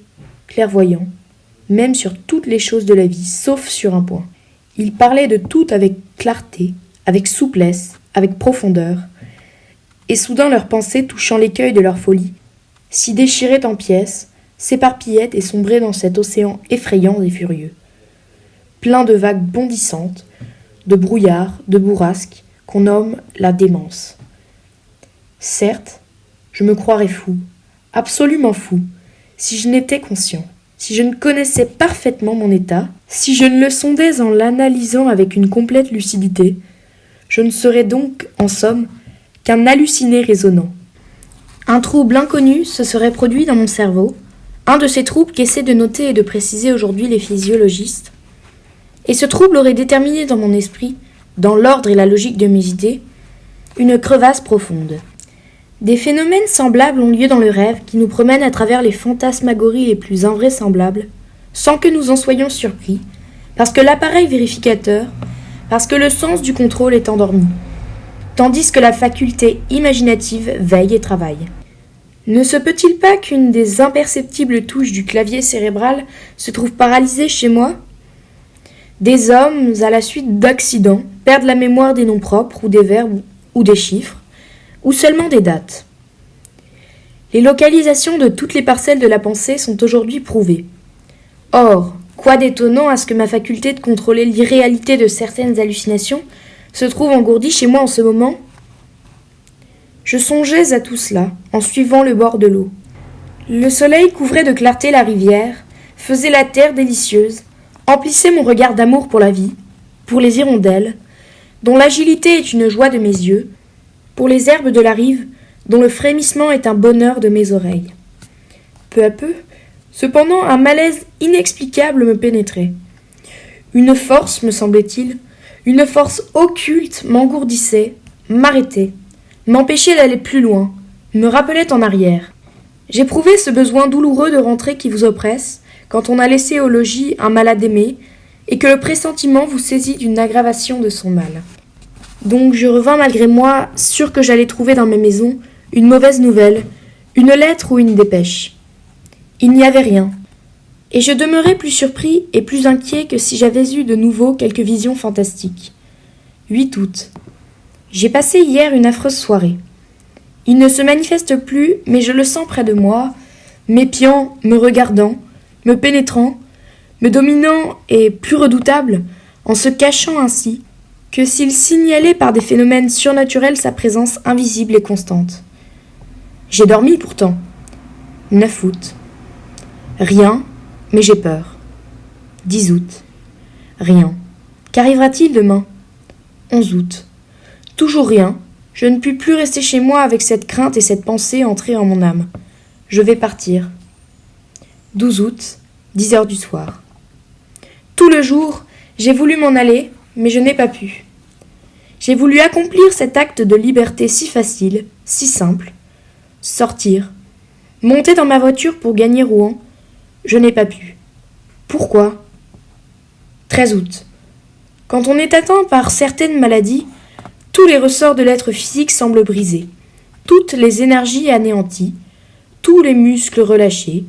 clairvoyants, même sur toutes les choses de la vie, sauf sur un point. Ils parlaient de tout avec clarté, avec souplesse, avec profondeur, et soudain leurs pensées touchant l'écueil de leur folie, s'y déchiraient en pièces, s'éparpillaient et sombraient dans cet océan effrayant et furieux, plein de vagues bondissantes, de brouillards, de bourrasques, qu'on nomme la démence. Certes, je me croirais fou, absolument fou, si je n'étais conscient, si je ne connaissais parfaitement mon état, si je ne le sondais en l'analysant avec une complète lucidité, je ne serais donc, en somme, qu'un halluciné raisonnant. Un trouble inconnu se serait produit dans mon cerveau, un de ces troubles qu'essaient de noter et de préciser aujourd'hui les physiologistes, et ce trouble aurait déterminé dans mon esprit, dans l'ordre et la logique de mes idées, une crevasse profonde. Des phénomènes semblables ont lieu dans le rêve qui nous promènent à travers les fantasmagories les plus invraisemblables, sans que nous en soyons surpris, parce que l'appareil vérificateur, parce que le sens du contrôle est endormi, tandis que la faculté imaginative veille et travaille. Ne se peut-il pas qu'une des imperceptibles touches du clavier cérébral se trouve paralysée chez moi ? Des hommes, à la suite d'accidents, perdent la mémoire des noms propres ou des verbes ou des chiffres, ou seulement des dates. Les localisations de toutes les parcelles de la pensée sont aujourd'hui prouvées. Or, quoi d'étonnant à ce que ma faculté de contrôler l'irréalité de certaines hallucinations se trouve engourdie chez moi en ce moment ? Je songeais à tout cela, en suivant le bord de l'eau. Le soleil couvrait de clarté la rivière, faisait la terre délicieuse, emplissait mon regard d'amour pour la vie, pour les hirondelles, dont l'agilité est une joie de mes yeux, pour les herbes de la rive, dont le frémissement est un bonheur de mes oreilles. Peu à peu, cependant, un malaise inexplicable me pénétrait. Une force, me semblait-il, une force occulte m'engourdissait, m'arrêtait, m'empêchait d'aller plus loin, me rappelait en arrière. J'éprouvais ce besoin douloureux de rentrer qui vous oppresse, quand on a laissé au logis un malade aimé, et que le pressentiment vous saisit d'une aggravation de son mal. Donc je revins malgré moi, sûr que j'allais trouver dans mes maisons une mauvaise nouvelle, une lettre ou une dépêche. Il n'y avait rien, et je demeurais plus surpris et plus inquiet que si j'avais eu de nouveau quelques visions fantastiques. 8 août. J'ai passé hier une affreuse soirée. Il ne se manifeste plus, mais je le sens près de moi, m'épiant, me regardant, me pénétrant, me dominant et plus redoutable, en se cachant ainsi, que s'il signalait par des phénomènes surnaturels sa présence invisible et constante. J'ai dormi pourtant. 9 août. Rien, mais j'ai peur. 10 août. Rien. Qu'arrivera-t-il demain ? 11 août. Toujours rien. Je ne puis plus rester chez moi avec cette crainte et cette pensée entrée en mon âme. Je vais partir. 12 août, 10 heures du soir. Tout le jour, j'ai voulu m'en aller, mais je n'ai pas pu. J'ai voulu accomplir cet acte de liberté si facile, si simple. Sortir. Monter dans ma voiture pour gagner Rouen. Je n'ai pas pu. Pourquoi ? 13 août. Quand on est atteint par certaines maladies, tous les ressorts de l'être physique semblent brisés, toutes les énergies anéanties, tous les muscles relâchés,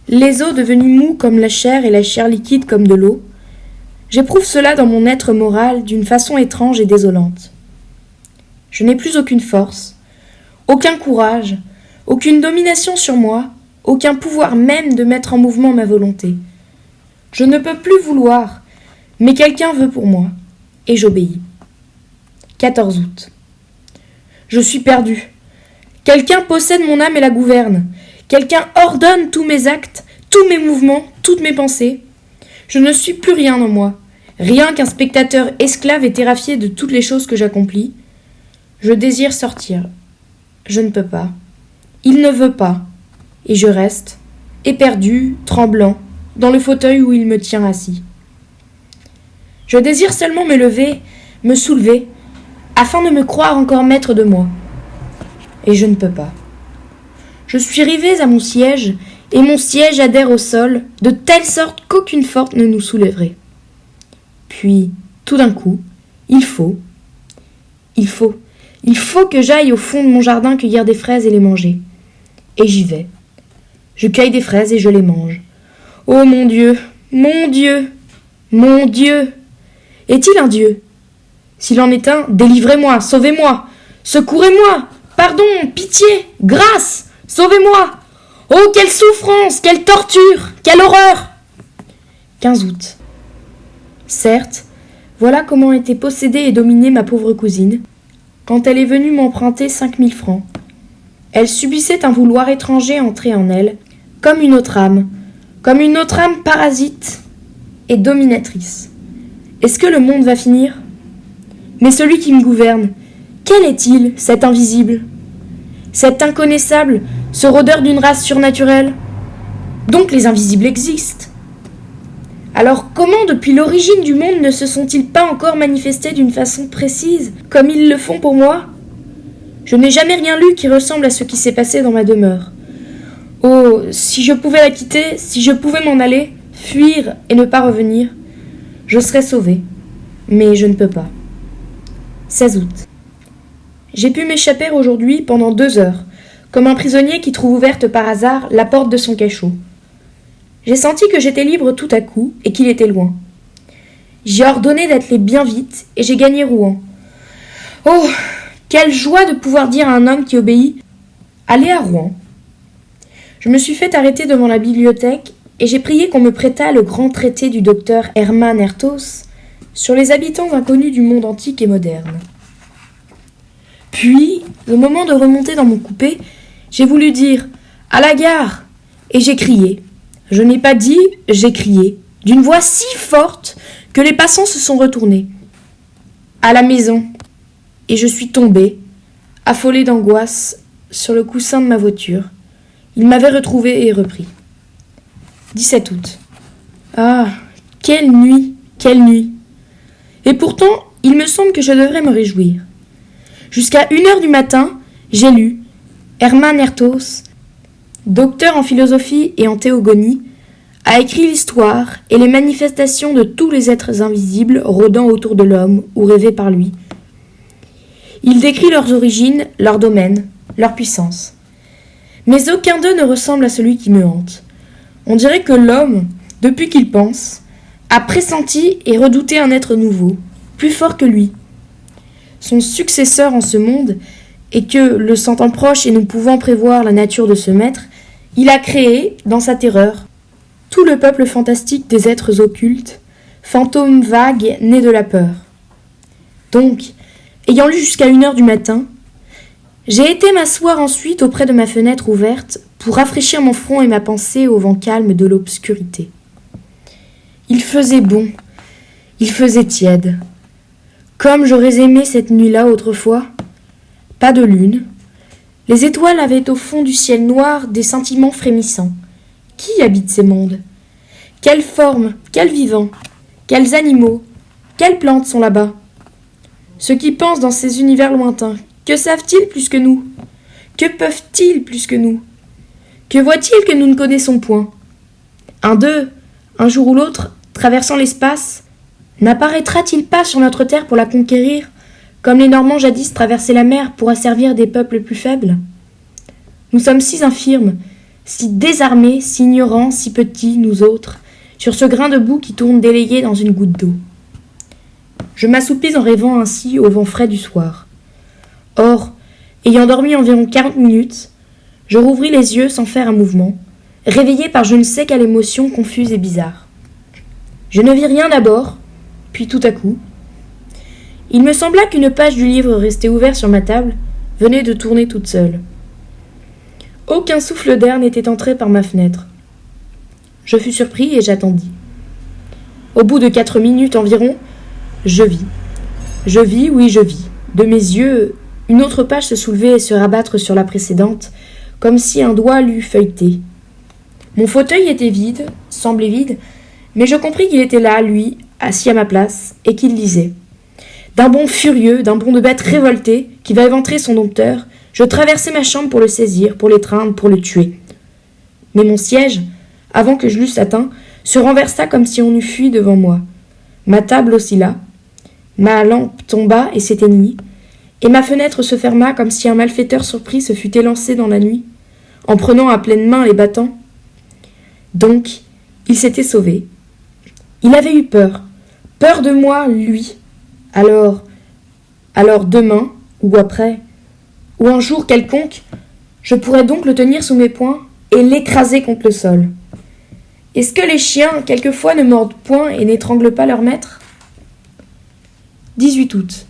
les os devenus mous comme la chair et la chair liquide comme de l'eau. J'éprouve cela dans mon être moral d'une façon étrange et désolante. Je n'ai plus aucune force, aucun courage, aucune domination sur moi, aucun pouvoir même de mettre en mouvement ma volonté. Je ne peux plus vouloir, mais quelqu'un veut pour moi, et j'obéis. 14 août. Je suis perdu. Quelqu'un possède mon âme et la gouverne. Quelqu'un ordonne tous mes actes, tous mes mouvements, toutes mes pensées. Je ne suis plus rien en moi, rien qu'un spectateur esclave et terrifié de toutes les choses que j'accomplis. Je désire sortir. Je ne peux pas. Il ne veut pas. Et je reste, éperdu, tremblant, dans le fauteuil où il me tient assis. Je désire seulement me lever, me soulever, afin de me croire encore maître de moi. Et je ne peux pas. Je suis rivé à mon siège, et mon siège adhère au sol, de telle sorte qu'aucune force ne nous soulèverait. Puis, tout d'un coup, il faut que j'aille au fond de mon jardin cueillir des fraises et les manger. Et j'y vais. Je cueille des fraises et je les mange. Oh mon Dieu, mon Dieu, mon Dieu! Est-il un Dieu? S'il en est un, délivrez-moi, sauvez-moi, secourez-moi, pardon, pitié, grâce, sauvez-moi! Oh, quelle souffrance, quelle torture, quelle horreur! 15 août. Certes, voilà comment était possédée et dominée ma pauvre cousine, quand elle est venue m'emprunter 5000 francs. Elle subissait un vouloir étranger entrer en elle, comme une autre âme parasite et dominatrice. Est-ce que le monde va finir? Mais celui qui me gouverne, quel est-il, cet invisible? Cet inconnaissable, ce rôdeur d'une race surnaturelle? Donc les invisibles existent. Alors comment depuis l'origine du monde ne se sont-ils pas encore manifestés d'une façon précise, comme ils le font pour moi? Je n'ai jamais rien lu qui ressemble à ce qui s'est passé dans ma demeure. Oh, si je pouvais la quitter, si je pouvais m'en aller, fuir et ne pas revenir, je serais sauvée. Mais je ne peux pas. 16 août. J'ai pu m'échapper aujourd'hui pendant 2 heures, comme un prisonnier qui trouve ouverte par hasard la porte de son cachot. J'ai senti que j'étais libre tout à coup et qu'il était loin. J'ai ordonné d'atteler bien vite et j'ai gagné Rouen. Oh, quelle joie de pouvoir dire à un homme qui obéit « Allez à Rouen ». Je me suis fait arrêter devant la bibliothèque et j'ai prié qu'on me prêtât le grand traité du docteur Hermann Hertos sur les habitants inconnus du monde antique et moderne. Puis, au moment de remonter dans mon coupé, j'ai voulu dire « À la gare !» et j'ai crié. Je n'ai pas dit « j'ai crié », d'une voix si forte que les passants se sont retournés. À la maison. Et je suis tombée, affolée d'angoisse, sur le coussin de ma voiture. Il m'avait retrouvée et repris. 17 août. Ah, quelle nuit, quelle nuit! Et pourtant, il me semble que je devrais me réjouir. Jusqu'à 1h du matin, j'ai lu Hermann Hertos, docteur en philosophie et en théogonie, a écrit l'histoire et les manifestations de tous les êtres invisibles rôdant autour de l'homme ou rêvés par lui. Il décrit leurs origines, leurs domaines, leur puissance. Mais aucun d'eux ne ressemble à celui qui me hante. On dirait que l'homme, depuis qu'il pense, a pressenti et redouté un être nouveau, plus fort que lui. Son successeur en ce monde, et que, le sentant proche et nous pouvant prévoir la nature de ce maître, il a créé, dans sa terreur, tout le peuple fantastique des êtres occultes, fantômes vagues nés de la peur. Donc, ayant lu jusqu'à 1h du matin, j'ai été m'asseoir ensuite auprès de ma fenêtre ouverte pour rafraîchir mon front et ma pensée au vent calme de l'obscurité. Il faisait bon, il faisait tiède. Comme j'aurais aimé cette nuit-là autrefois, pas de lune. Les étoiles avaient au fond du ciel noir des sentiments frémissants. Qui habite ces mondes? Quelles formes, quels vivants, quels animaux, quelles plantes sont là-bas? Ceux qui pensent dans ces univers lointains, que savent-ils plus que nous? Que peuvent-ils plus que nous? Que voient-ils que nous ne connaissons point? Un d'eux, un jour ou l'autre, traversant l'espace, n'apparaîtra-t-il pas sur notre terre pour la conquérir, comme les Normands jadis traversaient la mer pour asservir des peuples plus faibles? Nous sommes si infirmes, si désarmés, si ignorants, si petits, nous autres, sur ce grain de boue qui tourne délayé dans une goutte d'eau. Je m'assoupis en rêvant ainsi au vent frais du soir. Or, ayant dormi environ 40 minutes, je rouvris les yeux sans faire un mouvement, réveillé par je ne sais quelle émotion confuse et bizarre. Je ne vis rien d'abord, puis tout à coup, il me sembla qu'une page du livre resté ouvert sur ma table venait de tourner toute seule. Aucun souffle d'air n'était entré par ma fenêtre. Je fus surpris et j'attendis. Au bout de 4 minutes environ, je vis. Je vis, oui, je vis. De mes yeux, une autre page se soulevait et se rabattre sur la précédente, comme si un doigt l'eût feuilleté. Mon fauteuil était vide, semblait vide, mais je compris qu'il était là, lui, assis à ma place, et qu'il lisait. D'un bond furieux, d'un bond de bête révoltée, qui va éventrer son dompteur, je traversai ma chambre pour le saisir, pour l'étreindre, pour le tuer. Mais mon siège, avant que je l'eusse atteint, se renversa comme si on eût fui devant moi. Ma table oscilla, ma lampe tomba et s'éteignit, et ma fenêtre se ferma comme si un malfaiteur surpris se fût élancé dans la nuit, en prenant à pleine main les battants. Donc, il s'était sauvé. Il avait eu peur de moi, lui. Alors demain, ou après, ou un jour quelconque, je pourrais donc le tenir sous mes poings et l'écraser contre le sol. Est-ce que les chiens, quelquefois, ne mordent point et n'étranglent pas leur maître? 18 août.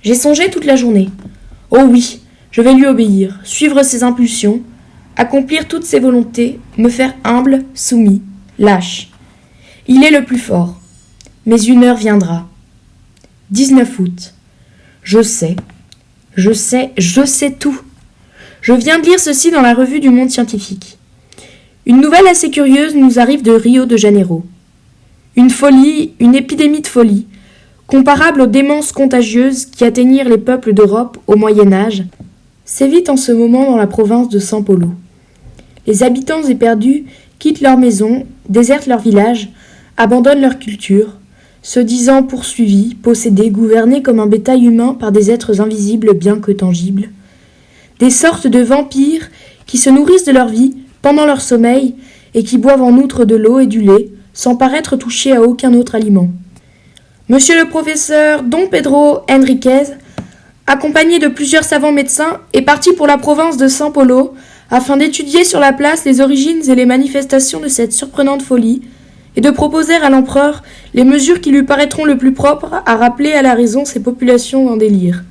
J'ai songé toute la journée. Oh oui, je vais lui obéir, suivre ses impulsions, accomplir toutes ses volontés, me faire humble, soumis, lâche. Il est le plus fort. Mais une heure viendra. 19 août. Je sais tout. Je viens de lire ceci dans la revue du Monde scientifique. Une nouvelle assez curieuse nous arrive de Rio de Janeiro. Une folie, une épidémie de folie, comparable aux démences contagieuses qui atteignirent les peuples d'Europe au Moyen-Âge, sévit en ce moment dans la province de São Paulo. Les habitants éperdus quittent leurs maisons, désertent leurs villages, abandonnent leur culture, se disant poursuivis, possédés, gouvernés comme un bétail humain par des êtres invisibles bien que tangibles, des sortes de vampires qui se nourrissent de leur vie pendant leur sommeil et qui boivent en outre de l'eau et du lait sans paraître touchés à aucun autre aliment. Monsieur le professeur Dom Pedro Henriquez, accompagné de plusieurs savants médecins, est parti pour la province de São Paulo afin d'étudier sur la place les origines et les manifestations de cette surprenante folie et de proposer à l'empereur les mesures qui lui paraîtront le plus propres à rappeler à la raison ces populations en délire.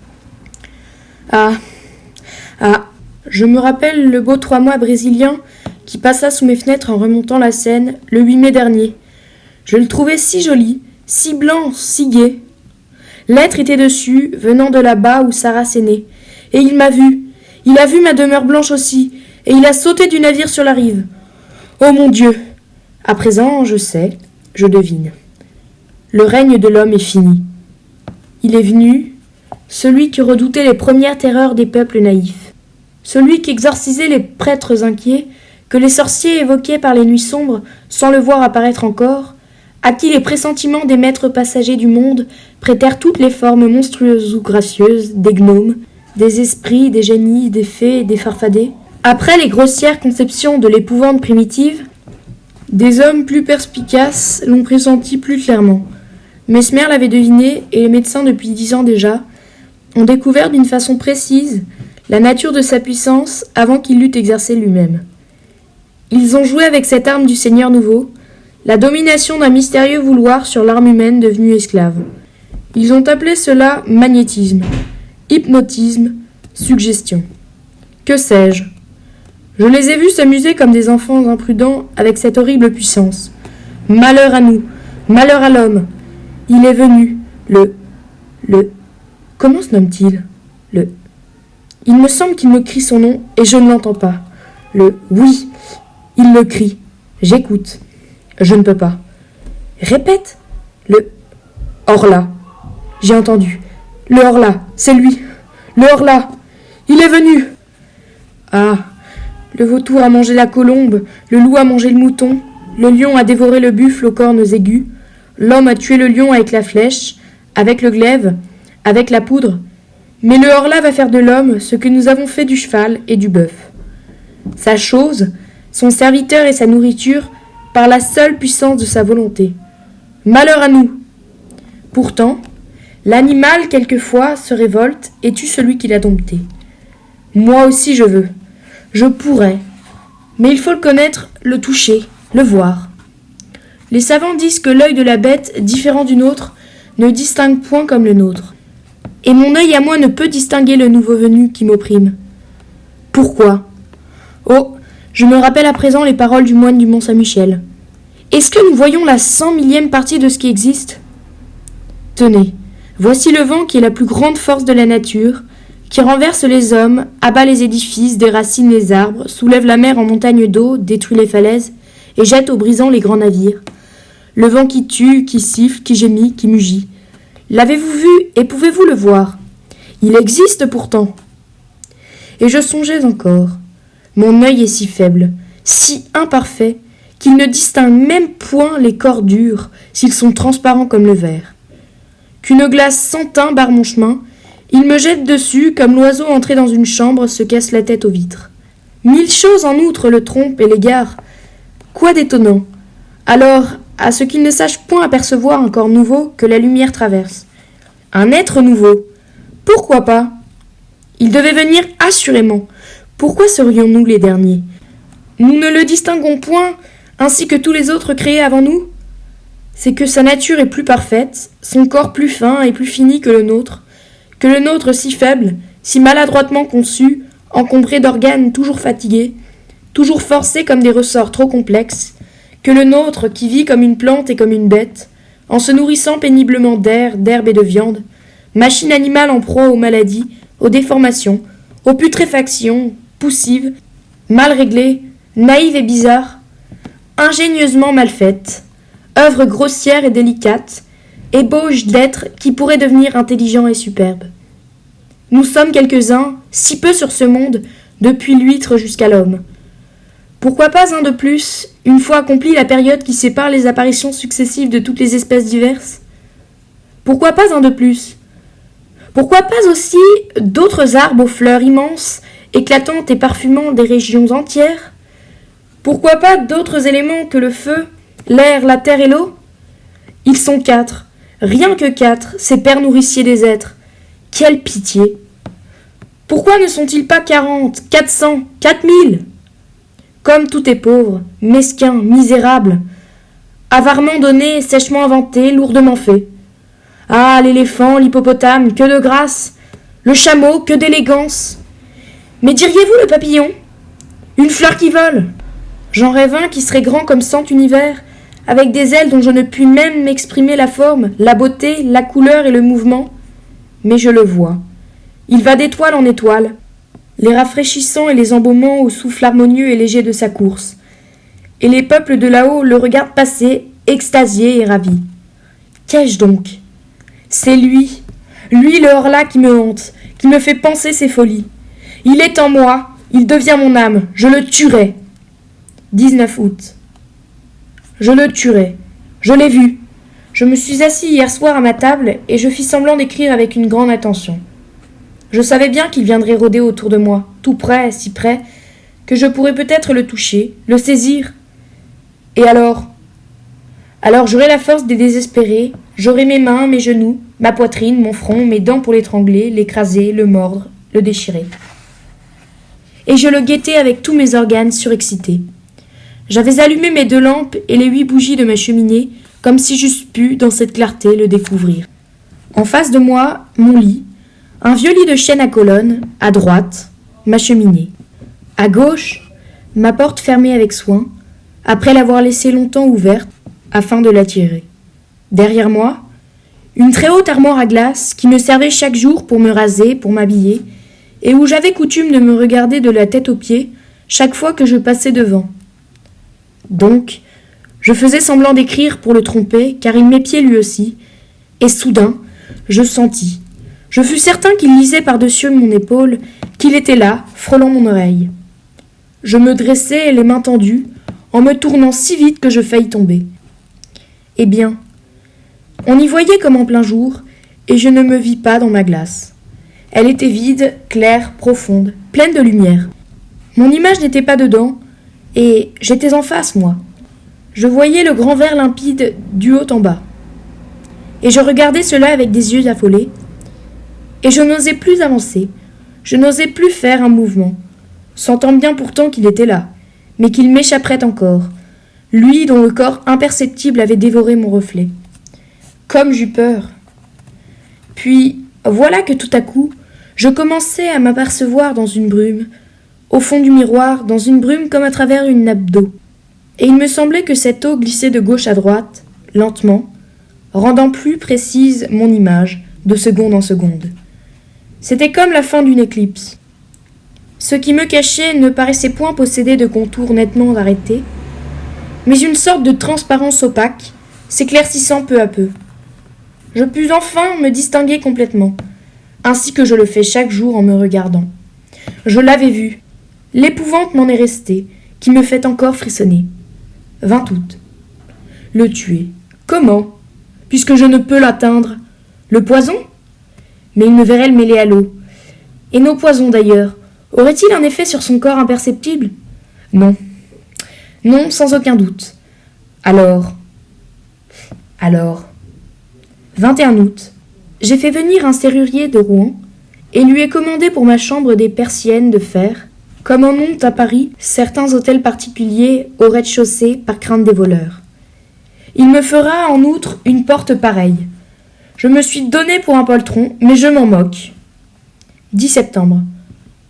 Je me rappelle le beau 3 mois brésilien qui passa sous mes fenêtres en remontant la Seine le 8 mai dernier. Je le trouvais si joli, si blanc, si gai. L'être était dessus, venant de là-bas où Sarah s'est née. Et il m'a vu. Il a vu ma demeure blanche aussi, et il a sauté du navire sur la rive. Oh mon Dieu! À présent, je sais, je devine. Le règne de l'homme est fini. Il est venu, celui qui redoutait les premières terreurs des peuples naïfs, celui qui exorcisait les prêtres inquiets, que les sorciers évoquaient par les nuits sombres sans le voir apparaître encore, à qui les pressentiments des maîtres passagers du monde prêtèrent toutes les formes monstrueuses ou gracieuses des gnomes, des esprits, des génies, des fées et des farfadets. Après les grossières conceptions de l'épouvante primitive, des hommes plus perspicaces l'ont pressenti plus clairement. Mesmer l'avait deviné et les médecins depuis 10 ans déjà ont découvert d'une façon précise la nature de sa puissance avant qu'il l'eût exercée lui-même. Ils ont joué avec cette arme du Seigneur nouveau, la domination d'un mystérieux vouloir sur l'âme humaine devenue esclave. Ils ont appelé cela magnétisme, hypnotisme, suggestion. Que sais-je? Je les ai vus s'amuser comme des enfants imprudents avec cette horrible puissance. Malheur à nous, malheur à l'homme. Il est venu, comment se nomme-t-il? Il me semble qu'il me crie son nom et je ne l'entends pas. Oui, il le crie. J'écoute. Je ne peux pas. Répète. Or là. J'ai entendu. Le Horla, c'est lui. Le Horla, il est venu. Ah, le vautour a mangé la colombe, le loup a mangé le mouton, le lion a dévoré le buffle aux cornes aiguës, l'homme a tué le lion avec la flèche, avec le glaive, avec la poudre. Mais le Horla va faire de l'homme ce que nous avons fait du cheval et du bœuf. Sa chose, son serviteur et sa nourriture, par la seule puissance de sa volonté. Malheur à nous! Pourtant, l'animal, quelquefois, se révolte et tue celui qui l'a dompté. Moi aussi je veux. Je pourrais. Mais il faut le connaître, le toucher, le voir. Les savants disent que l'œil de la bête, différent du nôtre, ne distingue point comme le nôtre. Et mon œil à moi ne peut distinguer le nouveau venu qui m'opprime. Pourquoi? Oh, je me rappelle à présent les paroles du moine du Mont-Saint-Michel. Est-ce que nous voyons la 100 millième partie de ce qui existe? Tenez, voici le vent qui est la plus grande force de la nature, qui renverse les hommes, abat les édifices, déracine les arbres, soulève la mer en montagne d'eau, détruit les falaises, et jette aux brisants les grands navires. Le vent qui tue, qui siffle, qui gémit, qui mugit. L'avez-vous vu et pouvez-vous le voir? Il existe pourtant. Et je songeais encore. Mon œil est si faible, si imparfait, qu'il ne distingue même point les corps durs, s'ils sont transparents comme le verre. Qu'une glace sans teint barre mon chemin, il me jette dessus comme l'oiseau entré dans une chambre se casse la tête aux vitres. 1000 choses en outre le trompent et l'égarent. Quoi d'étonnant? Alors, à ce qu'il ne sache point apercevoir un corps nouveau que la lumière traverse. Un être nouveau. Pourquoi pas? Il devait venir assurément. Pourquoi serions-nous les derniers? Nous ne le distinguons point, ainsi que tous les autres créés avant nous? C'est que sa nature est plus parfaite, son corps plus fin et plus fini que le nôtre si faible, si maladroitement conçu, encombré d'organes toujours fatigués, toujours forcés comme des ressorts trop complexes, que le nôtre qui vit comme une plante et comme une bête, en se nourrissant péniblement d'air, d'herbe et de viande, machine animale en proie aux maladies, aux déformations, aux putréfactions, poussive, mal réglée, naïve et bizarre, ingénieusement mal faite, œuvre grossière et délicate, ébauche d'êtres qui pourraient devenir intelligents et superbes. Nous sommes quelques-uns, si peu sur ce monde, depuis l'huître jusqu'à l'homme. Pourquoi pas un de plus, une fois accomplie la période qui sépare les apparitions successives de toutes les espèces diverses? Pourquoi pas un de plus? Pourquoi pas aussi d'autres arbres aux fleurs immenses, éclatantes et parfumant des régions entières? Pourquoi pas d'autres éléments que le feu, l'air, la terre et l'eau? Ils sont 4, rien que 4, ces pères nourriciers des êtres. Quelle pitié! Pourquoi ne sont-ils pas 40, 400, 4000? Comme tout est pauvre, mesquin, misérable, avarement donné, sèchement inventé, lourdement fait. Ah, l'éléphant, l'hippopotame, que de grâce! Le chameau, que d'élégance! Mais diriez-vous le papillon? Une fleur qui vole! J'en rêve un qui serait grand comme 100 univers, avec des ailes dont je ne puis même m'exprimer la forme, la beauté, la couleur et le mouvement. Mais je le vois. Il va d'étoile en étoile, les rafraîchissant et les embaumant au souffle harmonieux et léger de sa course. Et les peuples de là-haut le regardent passer, extasiés et ravis. Qu'ai-je donc? C'est lui le Horla qui me hante, qui me fait penser ses folies. Il est en moi, il devient mon âme, je le tuerai. 19 août. Je le tuerai. Je l'ai vu. Je me suis assis hier soir à ma table et je fis semblant d'écrire avec une grande attention. Je savais bien qu'il viendrait rôder autour de moi, tout près, si près, que je pourrais peut-être le toucher, le saisir. Et alors j'aurai la force des désespérés, j'aurai mes mains, mes genoux, ma poitrine, mon front, mes dents pour l'étrangler, l'écraser, le mordre, le déchirer. Et je le guettais avec tous mes organes surexcités. J'avais allumé mes 2 lampes et les 8 bougies de ma cheminée, comme si j'eusse pu, dans cette clarté, le découvrir. En face de moi, mon lit, un vieux lit de chêne à colonnes, à droite, ma cheminée. À gauche, ma porte fermée avec soin, après l'avoir laissée longtemps ouverte, afin de la tirer. Derrière moi, une très haute armoire à glace qui me servait chaque jour pour me raser, pour m'habiller, et où j'avais coutume de me regarder de la tête aux pieds chaque fois que je passais devant. Donc, je faisais semblant d'écrire pour le tromper, car il m'épiait lui aussi, et soudain, je sentis, Je fus certain qu'il lisait par-dessus mon épaule, qu'il était là, frôlant mon oreille. Je me dressai, les mains tendues, en me tournant si vite que je faillis tomber. Eh bien, on y voyait comme en plein jour, et je ne me vis pas dans ma glace. Elle était vide, claire, profonde, pleine de lumière. Mon image n'était pas dedans, et j'étais en face, moi. Je voyais le grand verre limpide du haut en bas. Et je regardais cela avec des yeux affolés, et je n'osais plus avancer, je n'osais plus faire un mouvement, sentant bien pourtant qu'il était là, mais qu'il m'échapperait encore, lui dont le corps imperceptible avait dévoré mon reflet. Comme j'eus peur. Puis, voilà que tout à coup, je commençais à m'apercevoir dans une brume, au fond du miroir, dans une brume comme à travers une nappe d'eau. Et il me semblait que cette eau glissait de gauche à droite, lentement, rendant plus précise mon image, de seconde en seconde. C'était comme la fin d'une éclipse. Ce qui me cachait ne paraissait point posséder de contours nettement arrêtés, mais une sorte de transparence opaque, s'éclaircissant peu à peu. Je pus enfin me distinguer complètement, ainsi que je le fais chaque jour en me regardant. Je l'avais vu. L'épouvante m'en est restée, qui me fait encore frissonner. 20 août. Le tuer. Comment? Puisque je ne peux l'atteindre. Le poison? Mais il me verrait le mêler à l'eau. Et nos poisons d'ailleurs, auraient-ils un effet sur son corps imperceptible? Non. Non, sans aucun doute. Alors. 21 août. J'ai fait venir un serrurier de Rouen et lui ai commandé pour ma chambre des persiennes de fer, comme en ont à Paris certains hôtels particuliers au rez-de-chaussée par crainte des voleurs. Il me fera en outre une porte pareille. Je me suis donné pour un poltron, mais je m'en moque. 10 septembre.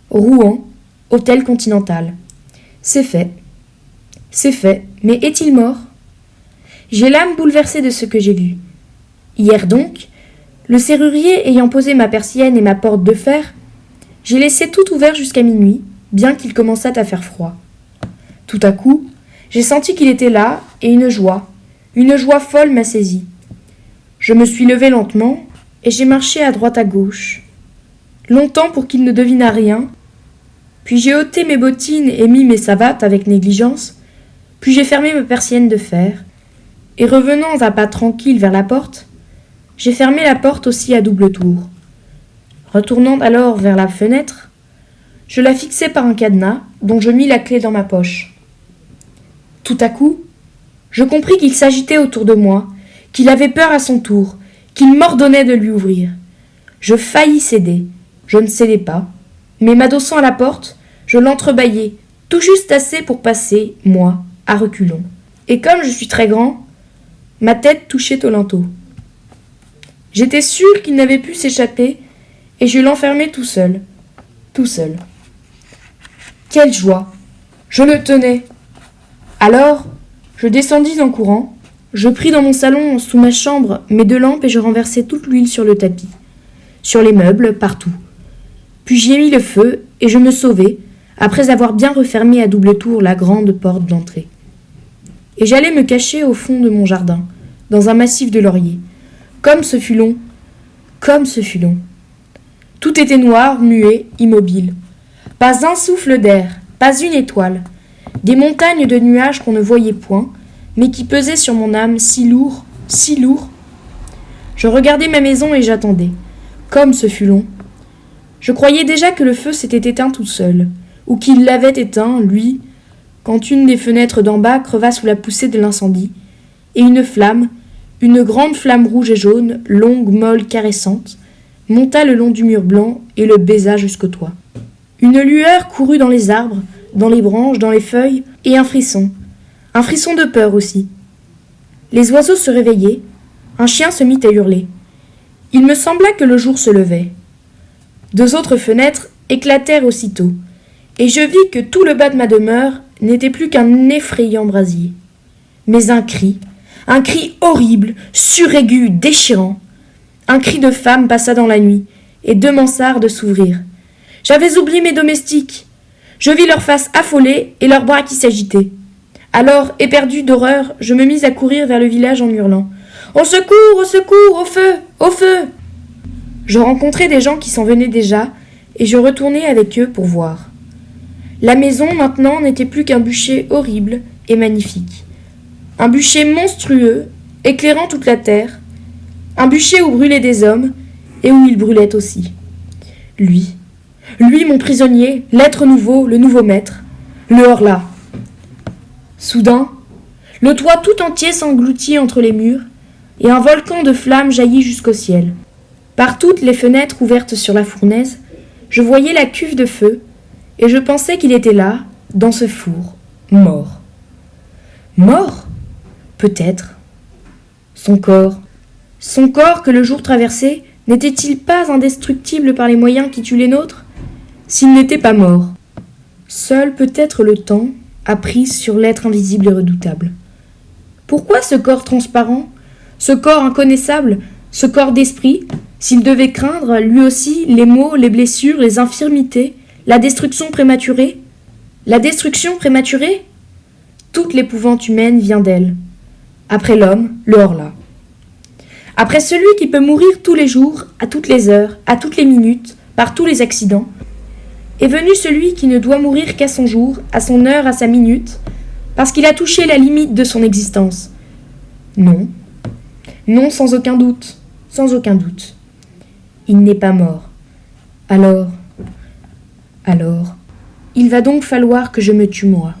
Rouen, hôtel Continental. C'est fait. C'est fait, mais est-il mort? J'ai l'âme bouleversée de ce que j'ai vu. Hier donc, le serrurier ayant posé ma persienne et ma porte de fer, j'ai laissé tout ouvert jusqu'à minuit, bien qu'il commençât à faire froid. Tout à coup, j'ai senti qu'il était là, et une joie folle m'a saisi. Je me suis levé lentement, et j'ai marché à droite à gauche, longtemps pour qu'il ne devinât rien, puis j'ai ôté mes bottines et mis mes savates avec négligence, puis j'ai fermé ma persienne de fer, et revenant à pas tranquille vers la porte, j'ai fermé la porte aussi à double tour. Retournant alors vers la fenêtre, je la fixai par un cadenas dont je mis la clé dans ma poche. Tout à coup, je compris qu'il s'agitait autour de moi, qu'il avait peur à son tour, qu'il m'ordonnait de lui ouvrir. Je faillis céder. Je ne cédai pas, mais m'adossant à la porte, je l'entrebâillai, tout juste assez pour passer, moi, à reculons. Et comme je suis très grand, ma tête touchait au linteau. J'étais sûr qu'il n'avait pu s'échapper, et je l'enfermai tout seul. Quelle joie! Je le tenais. Alors, je descendis en courant, je pris dans mon salon, sous ma chambre, mes 2 lampes et je renversai toute l'huile sur le tapis, sur les meubles, partout. Puis j'y ai mis le feu, et je me sauvai, après avoir bien refermé à double tour la grande porte d'entrée. Et j'allai me cacher au fond de mon jardin, dans un massif de lauriers. Comme ce fut long. Tout était noir, muet, immobile. Pas un souffle d'air, pas une étoile. Des montagnes de nuages qu'on ne voyait point, mais qui pesaient sur mon âme si lourd. Je regardais ma maison et j'attendais. Comme ce fut long. Je croyais déjà que le feu s'était éteint tout seul, ou qu'il l'avait éteint, lui, quand une des fenêtres d'en bas creva sous la poussée de l'incendie, et une grande flamme rouge et jaune, longue, molle, caressante, monta le long du mur blanc et le baisa jusqu'au toit. Une lueur courut dans les arbres, dans les branches, dans les feuilles, et un frisson de peur aussi. Les oiseaux se réveillaient, un chien se mit à hurler. Il me sembla que le jour se levait. 2 autres fenêtres éclatèrent aussitôt, et je vis que tout le bas de ma demeure n'était plus qu'un effrayant brasier. Mais un cri horrible, suraigu, déchirant. Un cri de femme passa dans la nuit, et 2 mansardes s'ouvrirent. J'avais oublié mes domestiques. Je vis leurs faces affolées et leurs bras qui s'agitaient. Alors, éperdu d'horreur, je me mis à courir vers le village en hurlant. « Au secours, au secours, au feu, au feu !» Je rencontrais des gens qui s'en venaient déjà, et je retournais avec eux pour voir. La maison, maintenant, n'était plus qu'un bûcher horrible et magnifique. Un bûcher monstrueux, éclairant toute la terre. Un bûcher où brûlaient des hommes, et où il brûlait aussi. Lui, mon prisonnier, l'être nouveau, le nouveau maître, le Horla. Soudain, le toit tout entier s'engloutit entre les murs, et un volcan de flammes jaillit jusqu'au ciel. Par toutes les fenêtres ouvertes sur la fournaise, je voyais la cuve de feu, et je pensais qu'il était là, dans ce four, mort. Mort ? Peut-être. Son corps que le jour traversait, n'était-il pas indestructible par les moyens qui tuent les nôtres ? S'il n'était pas mort. Seul peut-être le temps a prise sur l'être invisible et redoutable. Pourquoi ce corps transparent, ce corps inconnaissable, ce corps d'esprit, s'il devait craindre, lui aussi, les maux, les blessures, les infirmités, la destruction prématurée ? La destruction prématurée ? Toute l'épouvante humaine vient d'elle. Après l'homme, le Horla. Après celui qui peut mourir tous les jours, à toutes les heures, à toutes les minutes, par tous les accidents, est venu celui qui ne doit mourir qu'à son jour, à son heure, à sa minute, parce qu'il a touché la limite de son existence. Non, non, sans aucun doute, sans aucun doute. Il n'est pas mort. Alors, il va donc falloir que je me tue moi.